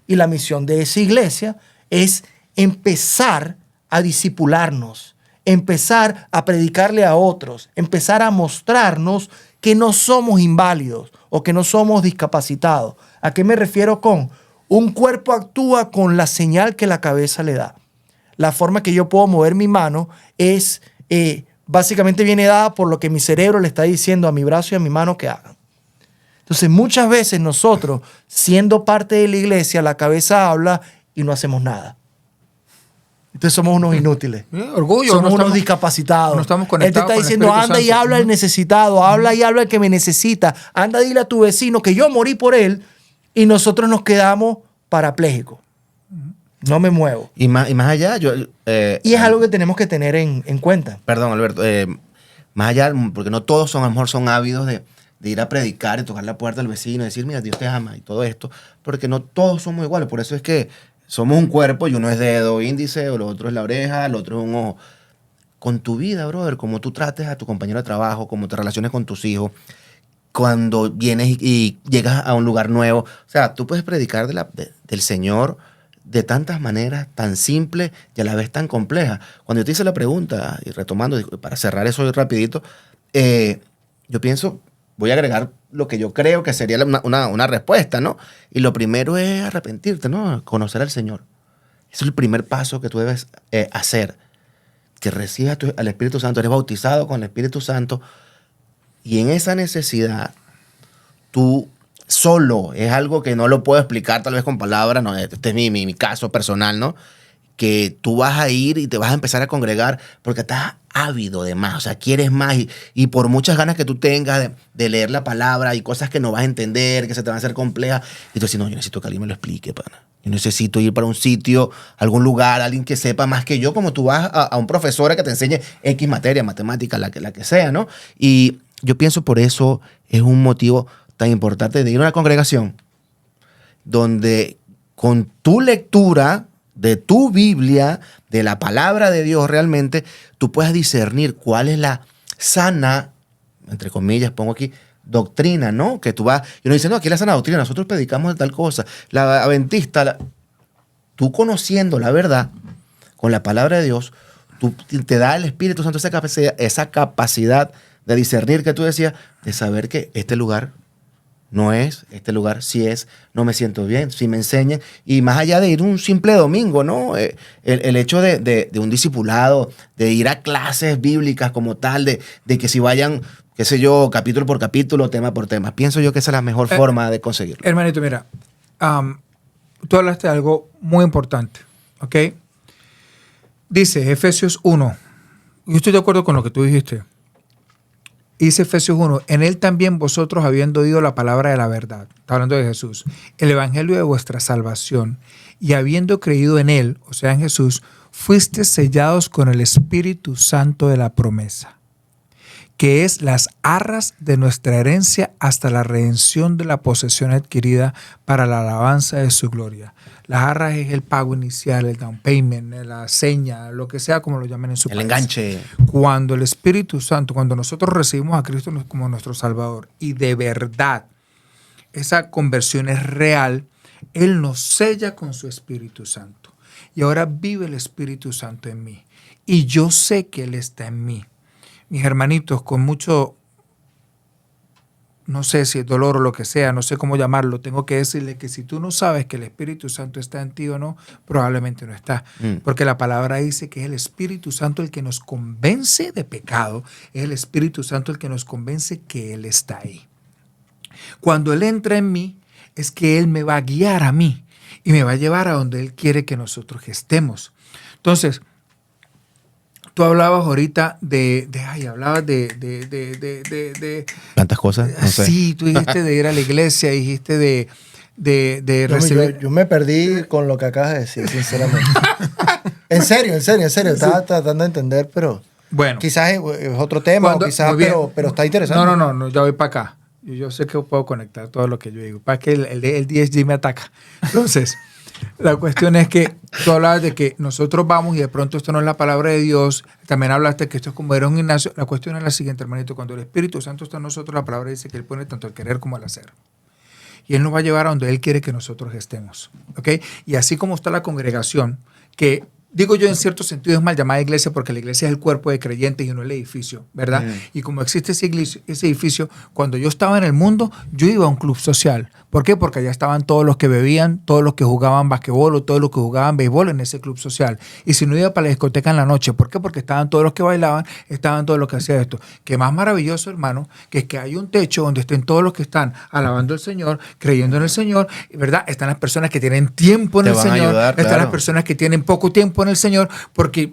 Y la misión de esa iglesia es empezar a discipularnos, empezar a predicarle a otros, empezar a mostrarnos que no somos inválidos o que no somos discapacitados. ¿A qué me refiero con? Un cuerpo actúa con la señal que la cabeza le da. La forma que yo puedo mover mi mano es básicamente viene dada por lo que mi cerebro le está diciendo a mi brazo y a mi mano que hagan. Entonces, muchas veces nosotros, siendo parte de la iglesia, la cabeza habla y no hacemos nada. Entonces somos unos inútiles. Orgullo. Somos unos discapacitados. No estamos Él te conectados está con el diciendo, Espíritu anda y Santo. habla al necesitado, habla y habla al que me necesita. Anda, dile a tu vecino que yo morí por él y nosotros nos quedamos parapléjicos. No me muevo. Y más allá, Y es algo que tenemos que tener en cuenta. Perdón, Alberto, más allá, porque no todos son, a lo mejor son ávidos de ir a predicar y tocar la puerta del vecino y decir, mira, Dios te ama y todo esto, porque no todos somos iguales. Por eso es que somos un cuerpo y uno es dedo índice, o lo otro es la oreja, el otro es un ojo. Con tu vida, brother, como tú trates a tu compañero de trabajo, como te relaciones con tus hijos, cuando vienes y llegas a un lugar nuevo, o sea, tú puedes predicar del Señor de tantas maneras, tan simple y a la vez tan compleja. Cuando yo te hice la pregunta, y retomando, para cerrar eso rapidito, yo pienso, voy a agregar lo que yo creo que sería una respuesta, ¿no? Y lo primero es arrepentirte, ¿no? Conocer al Señor. Ese es el primer paso que tú debes hacer. Que recibas al Espíritu Santo, eres bautizado con el Espíritu Santo, y en esa necesidad, tú solo, es algo que no lo puedo explicar tal vez con palabras, no, este es mi caso personal, ¿no? Que tú vas a ir y te vas a empezar a congregar porque estás ávido de más, o sea, quieres más y por muchas ganas que tú tengas de leer la palabra y cosas que no vas a entender, que se te van a hacer complejas, y tú dices, no, yo necesito que alguien me lo explique, pana. Yo necesito ir para un sitio, algún lugar, alguien que sepa más que yo, como tú vas a un profesor que te enseñe X materia, matemática, la que sea, ¿no? Y yo pienso por eso es un motivo tan importante de ir a una congregación donde con tu lectura de tu Biblia, de la palabra de Dios realmente, tú puedas discernir cuál es la sana, entre comillas, pongo aquí, doctrina, ¿no? Que tú vas, y uno dice, no, aquí es la sana doctrina, nosotros predicamos de tal cosa. La adventista, tú conociendo la verdad con la palabra de Dios, tú, te da el Espíritu Santo esa capacidad de discernir que tú decías, de saber que este lugar no es, este lugar sí es, no me siento bien, sí me enseñan. Y más allá de ir un simple domingo, ¿no? El hecho de un discipulado, de ir a clases bíblicas como tal, de que si vayan, qué sé yo, capítulo por capítulo, tema por tema. Pienso yo que esa es la mejor forma de conseguirlo. Hermanito, mira, tú hablaste de algo muy importante, ¿ok? Dice Efesios 1, yo estoy de acuerdo con lo que tú dijiste. Dice Efesios 1, en él también vosotros habiendo oído la palabra de la verdad, está hablando de Jesús, el evangelio de vuestra salvación, y habiendo creído en él, o sea en Jesús, fuiste sellados con el Espíritu Santo de la promesa, que es las arras de nuestra herencia hasta la redención de la posesión adquirida para la alabanza de su gloria. Las arras es el pago inicial, el down payment, la seña, lo que sea como lo llamen en su país. El enganche. Cuando el Espíritu Santo, cuando nosotros recibimos a Cristo como nuestro Salvador y de verdad esa conversión es real, Él nos sella con su Espíritu Santo. Y ahora vive el Espíritu Santo en mí. Y yo sé que Él está en mí. Mis hermanitos, con mucho, no sé si es dolor o lo que sea, no sé cómo llamarlo, tengo que decirle que si tú no sabes que el Espíritu Santo está en ti o no, probablemente no está. Porque la palabra dice que es el Espíritu Santo el que nos convence de pecado, es el Espíritu Santo el que nos convence que Él está ahí. Cuando Él entra en mí, es que Él me va a guiar a mí y me va a llevar a donde Él quiere que nosotros estemos. Entonces, tú hablabas ahorita hablabas de ¿Tantas cosas? No sé. Sí, tú dijiste de ir a la iglesia, dijiste de recibir. Yo me perdí con lo que acabas de decir, sinceramente. En serio. Estaba tratando de entender, pero Bueno, quizás es otro tema, o quizás, muy bien. pero está interesante. No, ya voy para acá. Yo sé que puedo conectar todo lo que yo digo. Para que el DSG me ataca. Entonces, la cuestión es que tú hablabas de que nosotros vamos y de pronto esto no es la palabra de Dios. También hablaste que esto es como era un gimnasio. La cuestión es la siguiente, hermanito. Cuando el Espíritu Santo está en nosotros, la palabra dice que Él pone tanto el querer como el hacer. Y Él nos va a llevar a donde Él quiere que nosotros estemos. ¿Ok? Y así como está la congregación, que digo yo en cierto sentido es mal llamada iglesia porque la iglesia es el cuerpo de creyentes y no el edificio, ¿verdad? Y como existe ese edificio, cuando yo estaba en el mundo, yo iba a un club social. ¿Por qué? Porque allá estaban todos los que bebían, todos los que jugaban basquetbol o todos los que jugaban béisbol en ese club social. Y si no iba para la discoteca en la noche, ¿por qué? Porque estaban todos los que bailaban, estaban todos los que hacían esto. Qué más maravilloso, hermano, que es que hay un techo donde estén todos los que están alabando al Señor, creyendo en el Señor, ¿verdad? Están las personas que tienen tiempo en el Señor, están las personas que tienen poco tiempo en el Señor, porque,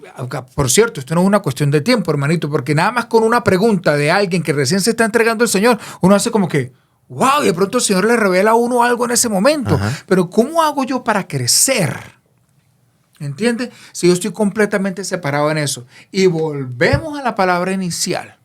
por cierto, esto no es una cuestión de tiempo, hermanito, porque nada más con una pregunta de alguien que recién se está entregando al Señor, uno hace como que, wow, y de pronto el Señor le revela a uno algo en ese momento. Ajá. Pero ¿cómo hago yo para crecer? ¿Entiendes? Si yo estoy completamente separado en eso. Y volvemos a la palabra inicial.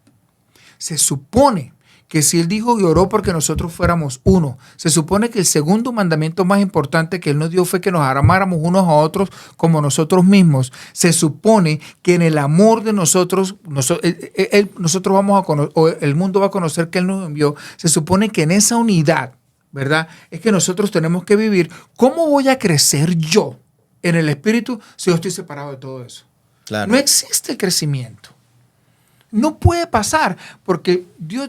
Se supone que si Él dijo y oró porque nosotros fuéramos uno, se supone que el segundo mandamiento más importante que Él nos dio fue que nos amáramos unos a otros como nosotros mismos. Se supone que en el amor de nosotros vamos a conocer, o el mundo va a conocer que Él nos envió. Se supone que en esa unidad, ¿verdad? Es que nosotros tenemos que vivir. ¿Cómo voy a crecer yo en el espíritu si yo estoy separado de todo eso? Claro. No existe el crecimiento. No puede pasar, porque Dios,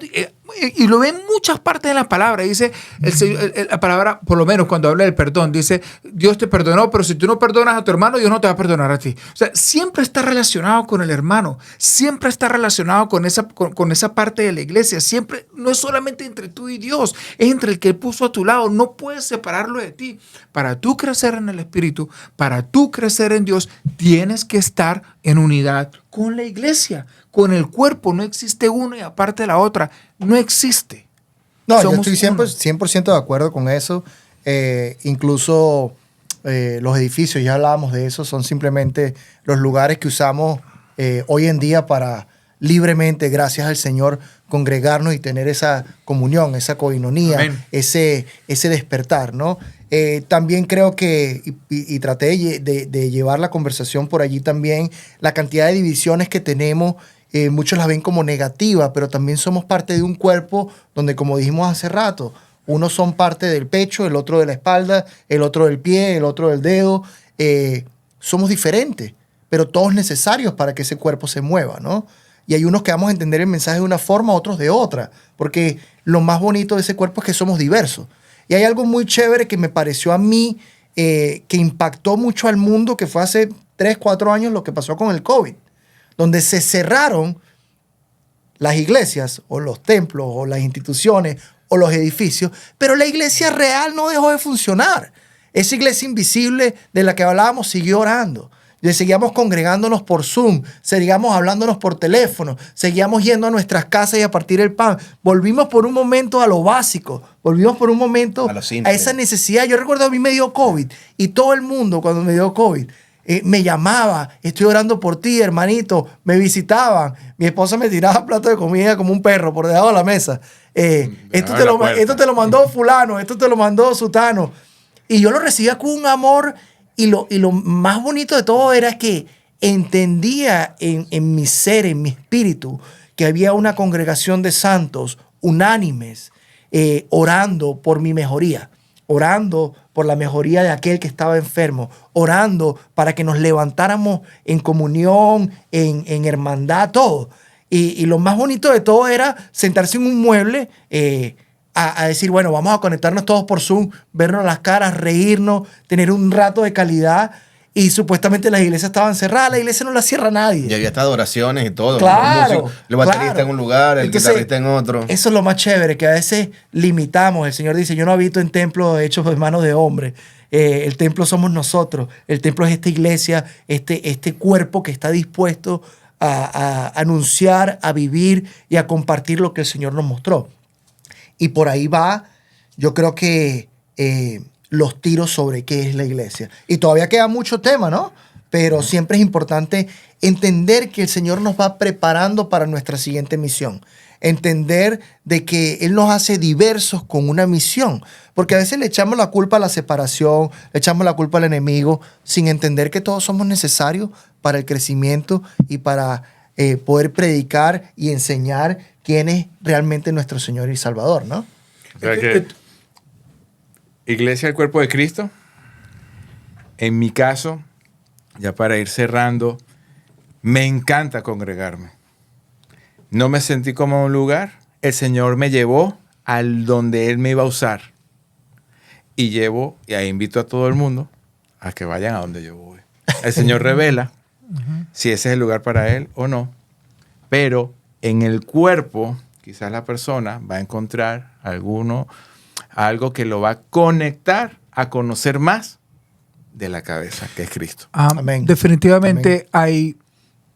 y lo ve en muchas partes de la palabra, dice la palabra, por lo menos cuando habla del perdón, dice, Dios te perdonó, pero si tú no perdonas a tu hermano, Dios no te va a perdonar a ti. O sea, siempre está relacionado con el hermano, siempre está relacionado con esa parte de la iglesia, siempre, no es solamente entre tú y Dios, es entre el que Él puso a tu lado, no puedes separarlo de ti. Para tú crecer en el Espíritu, para tú crecer en Dios, tienes que estar en unidad con la iglesia, con el cuerpo. No existe una y aparte de la otra. No existe. No, somos yo estoy 100% de acuerdo con eso. Incluso los edificios, ya hablábamos de eso, son simplemente los lugares que usamos hoy en día para libremente, gracias al Señor, congregarnos y tener esa comunión, esa coinonía, ese despertar, ¿no? También creo que, y traté de llevar la conversación por allí también, la cantidad de divisiones que tenemos, muchos las ven como negativas, pero también somos parte de un cuerpo donde, como dijimos hace rato, unos son parte del pecho, el otro de la espalda, el otro del pie, el otro del dedo. Somos diferentes, pero todos necesarios para que ese cuerpo se mueva, ¿no? Y hay unos que vamos a entender el mensaje de una forma, otros de otra, porque lo más bonito de ese cuerpo es que somos diversos. Y hay algo muy chévere que me pareció a mí, que impactó mucho al mundo, que fue hace 3, 4 años lo que pasó con el COVID, donde se cerraron las iglesias o los templos o las instituciones o los edificios, pero la iglesia real no dejó de funcionar. Esa iglesia invisible de la que hablábamos siguió orando. Seguíamos congregándonos por Zoom, seguíamos hablándonos por teléfono, seguíamos yendo a nuestras casas y a partir el pan. Volvimos por un momento a lo básico, volvimos por un momento a esa necesidad. Yo recuerdo a mí me dio COVID y todo el mundo cuando me dio COVID me llamaba, estoy orando por ti, hermanito, me visitaban. Mi esposa me tiraba plato de comida como un perro por debajo de la mesa. Esto te lo mandó fulano, esto te lo mandó sutano. Y yo lo recibía con un amor, y lo más bonito de todo era que entendía en mi ser, en mi espíritu, que había una congregación de santos unánimes, orando por mi mejoría, orando por la mejoría de aquel que estaba enfermo, orando para que nos levantáramos en comunión, en hermandad, todo. Y lo más bonito de todo era sentarse en un mueble a decir, bueno, vamos a conectarnos todos por Zoom, vernos las caras, reírnos, tener un rato de calidad. Y supuestamente las iglesias estaban cerradas, la iglesia no la cierra nadie. Y había hasta adoraciones y todo. Claro. El baterista claro. en un lugar, el Entonces, guitarrista en otro. Eso es lo más chévere, que a veces limitamos. El Señor dice, yo no habito en templos hechos de manos de hombres. El templo somos nosotros. El templo es esta iglesia, este cuerpo que está dispuesto a anunciar, a vivir y a compartir lo que el Señor nos mostró. Y por ahí va, yo creo que los tiros sobre qué es la iglesia. Y todavía queda mucho tema, ¿no? Pero siempre es importante entender que el Señor nos va preparando para nuestra siguiente misión. Entender de que Él nos hace diversos con una misión. Porque a veces le echamos la culpa a la separación, le echamos la culpa al enemigo, sin entender que todos somos necesarios para el crecimiento y para poder predicar y enseñar quién es realmente nuestro Señor y Salvador, ¿no? O sea que Iglesia del Cuerpo de Cristo, en mi caso, ya para ir cerrando, me encanta congregarme. No me sentí como en un lugar. El Señor me llevó al donde Él me iba a usar. Y ahí invito a todo el mundo a que vayan a donde yo voy. El Señor revela si ese es el lugar para Él o no. Pero en el cuerpo, quizás la persona va a encontrar algo que lo va a conectar a conocer más de la cabeza, que es Cristo. Amén. Definitivamente hay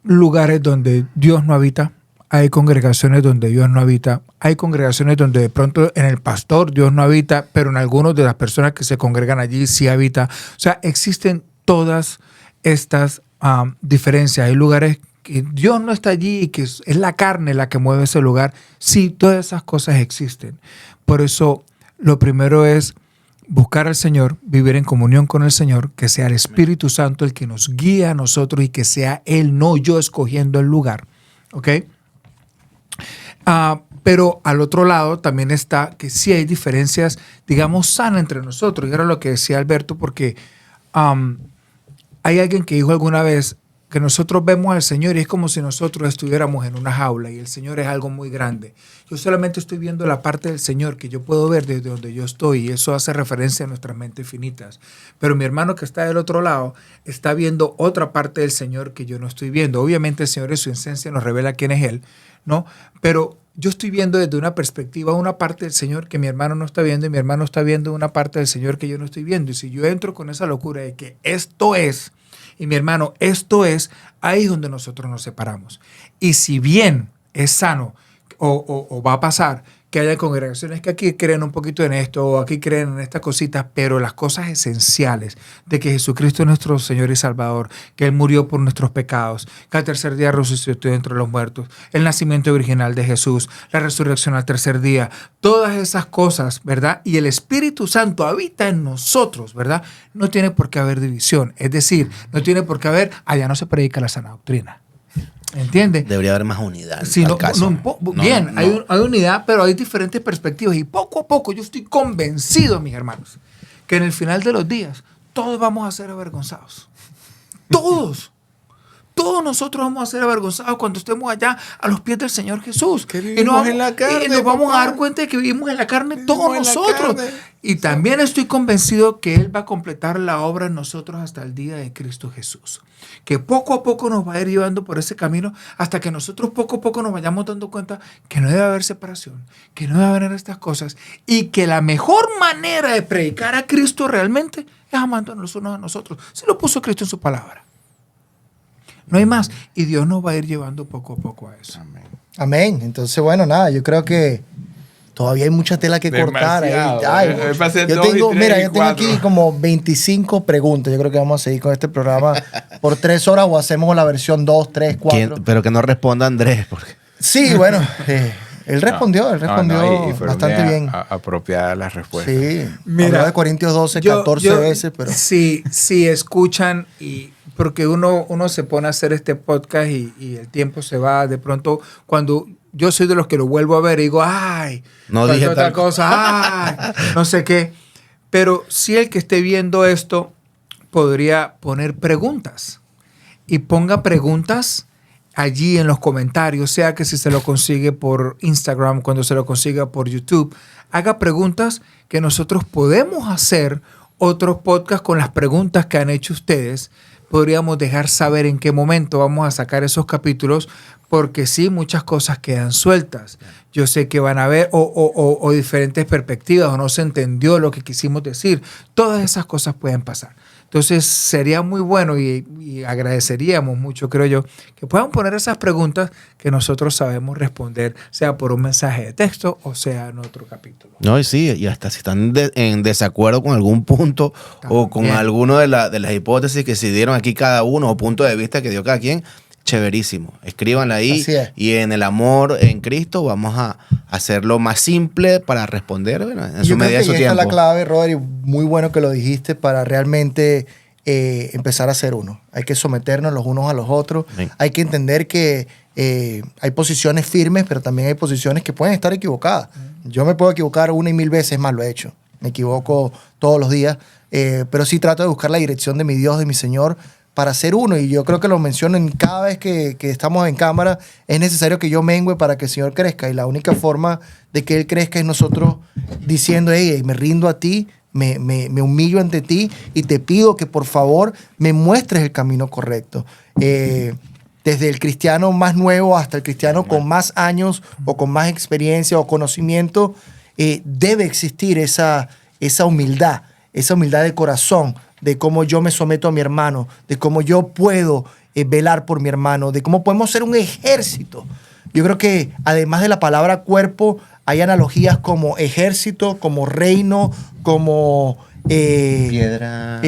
lugares donde Dios no habita, hay congregaciones donde Dios no habita, hay congregaciones donde de pronto en el pastor Dios no habita, pero en algunas de las personas que se congregan allí sí habita. O sea, existen todas estas diferencias. Hay lugares que Dios no está allí y que es la carne la que mueve ese lugar. Sí, todas esas cosas existen. Por eso, lo primero es buscar al Señor, vivir en comunión con el Señor, que sea el Espíritu Santo el que nos guíe a nosotros y que sea Él, no yo, escogiendo el lugar. ¿Ok? Pero al otro lado también está que sí hay diferencias, digamos, sanas entre nosotros. Y era lo que decía Alberto, porque hay alguien que dijo alguna vez que nosotros vemos al Señor y es como si nosotros estuviéramos en una jaula y el Señor es algo muy grande. Yo solamente estoy viendo la parte del Señor que yo puedo ver desde donde yo estoy y eso hace referencia a nuestras mentes finitas. Pero mi hermano que está del otro lado está viendo otra parte del Señor que yo no estoy viendo. Obviamente el Señor en su esencia nos revela quién es Él, ¿no? Pero yo estoy viendo desde una perspectiva una parte del Señor que mi hermano no está viendo y mi hermano está viendo una parte del Señor que yo no estoy viendo. Y si yo entro con esa locura de que esto es, y mi hermano, esto es, ahí es donde nosotros nos separamos. Y si bien es sano o va a pasar que haya congregaciones que aquí creen un poquito en esto o aquí creen en estas cositas, pero las cosas esenciales de que Jesucristo es nuestro Señor y Salvador, que Él murió por nuestros pecados, que al tercer día resucitó entre los muertos, el nacimiento original de Jesús, la resurrección al tercer día, todas esas cosas, ¿verdad? Y el Espíritu Santo habita en nosotros, ¿verdad? No tiene por qué haber división, es decir, no tiene por qué haber, allá no se predica la sana doctrina. ¿Entiendes? Debería haber más unidad. Sí, bien, hay unidad, pero hay diferentes perspectivas. Y poco a poco yo estoy convencido, mis hermanos, que en el final de los días todos vamos a ser avergonzados. Todos. Todos nosotros vamos a ser avergonzados cuando estemos allá a los pies del Señor Jesús. Que vivimos en la carne, y nos vamos papá. a dar cuenta de que vivimos en la carne todos Vivimos en la nosotros. carne. Y también estoy convencido que Él va a completar la obra en nosotros hasta el día de Cristo Jesús. Que poco a poco nos va a ir llevando por ese camino hasta que nosotros poco a poco nos vayamos dando cuenta que no debe haber separación, que no debe haber estas cosas y que la mejor manera de predicar a Cristo realmente es amándonos los unos a nosotros. Se lo puso Cristo en su palabra. No hay más. Y Dios nos va a ir llevando poco a poco a eso. Amén. Amén. Entonces, bueno, nada, yo creo que todavía hay mucha tela que cortar. Demasiado. Yo tengo, mira, yo tengo aquí como 25 preguntas. Yo creo que vamos a seguir con este programa por 3 horas o hacemos la versión 2, 3, 4. Pero que no responda Andrés, porque... Sí, bueno, él respondió y fueron bastante bien. Apropiadas las respuestas. Sí, Mira, habló de Corintios 12, 14 veces, pero... Sí, escuchan y porque uno se pone a hacer este podcast y el tiempo se va. De pronto, cuando yo soy de los que lo vuelvo a ver y digo, ay, no dije otra cosa, ay, no sé qué. Pero si el que esté viendo esto podría poner preguntas y ponga preguntas allí en los comentarios, sea que si se lo consigue por Instagram, cuando se lo consiga por YouTube, haga preguntas que nosotros podemos hacer otros podcasts con las preguntas que han hecho ustedes. Podríamos dejar saber en qué momento vamos a sacar esos capítulos, porque sí, muchas cosas quedan sueltas. Yo sé que van a haber o diferentes perspectivas, o no se entendió lo que quisimos decir. Todas esas cosas pueden pasar. Entonces, sería muy bueno y agradeceríamos mucho, creo yo, que puedan poner esas preguntas que nosotros sabemos responder, sea por un mensaje de texto o sea en otro capítulo. No, y sí, y hasta si están en desacuerdo con algún punto o con alguno de las hipótesis que se dieron aquí cada uno o punto de vista que dio cada quien, chéverísimo. Escríbanla ahí y en el amor en Cristo vamos a hacerlo más simple para responder, bueno, en su medida de su tiempo. Esta es la clave, Robert, y muy bueno que lo dijiste para realmente empezar a ser uno. Hay que someternos los unos a los otros. Sí. Hay que entender que hay posiciones firmes, pero también hay posiciones que pueden estar equivocadas. Yo me puedo equivocar 1 y 1000 veces, más lo he hecho. Me equivoco todos los días, pero sí trato de buscar la dirección de mi Dios, de mi Señor, para ser uno. Y yo creo que lo menciono en cada vez que estamos en cámara. Es necesario que yo mengüe para que el Señor crezca. Y la única forma de que Él crezca es nosotros diciendo, hey, me rindo a ti, me humillo ante ti y te pido que por favor me muestres el camino correcto. Desde el cristiano más nuevo hasta el cristiano con más años o con más experiencia o conocimiento, debe existir esa humildad de corazón, de cómo yo me someto a mi hermano, de cómo yo puedo velar por mi hermano, de cómo podemos ser un ejército. Yo creo que además de la palabra cuerpo, hay analogías como ejército, como reino, como piedra,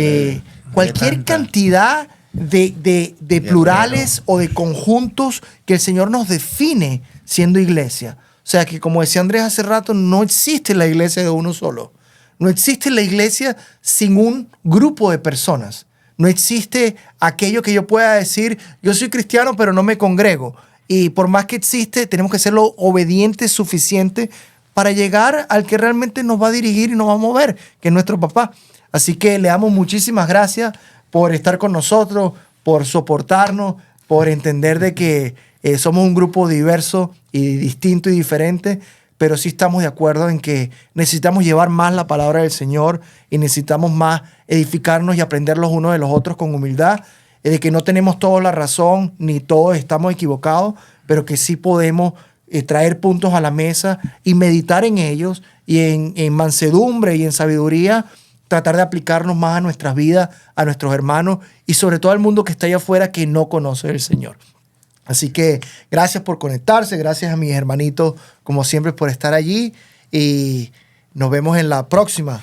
cualquier cantidad de plurales o de conjuntos que el Señor nos define siendo iglesia. O sea que, como decía Andrés hace rato, no existe la iglesia de uno solo. No existe la iglesia sin un grupo de personas. No existe aquello que yo pueda decir, yo soy cristiano, pero no me congrego. Y por más que existe, tenemos que ser lo obedientes suficiente para llegar al que realmente nos va a dirigir y nos va a mover, que es nuestro papá. Así que le damos muchísimas gracias por estar con nosotros, por soportarnos, por entender de que somos un grupo diverso y distinto y diferente, pero sí estamos de acuerdo en que necesitamos llevar más la palabra del Señor y necesitamos más edificarnos y aprender los unos de los otros con humildad, de que no tenemos toda la razón ni todos estamos equivocados, pero que sí podemos traer puntos a la mesa y meditar en ellos y en mansedumbre y en sabiduría tratar de aplicarnos más a nuestras vidas, a nuestros hermanos y sobre todo al mundo que está allá afuera que no conoce al Señor. Así que gracias por conectarse, gracias a mis hermanitos, como siempre, por estar allí y nos vemos en la próxima.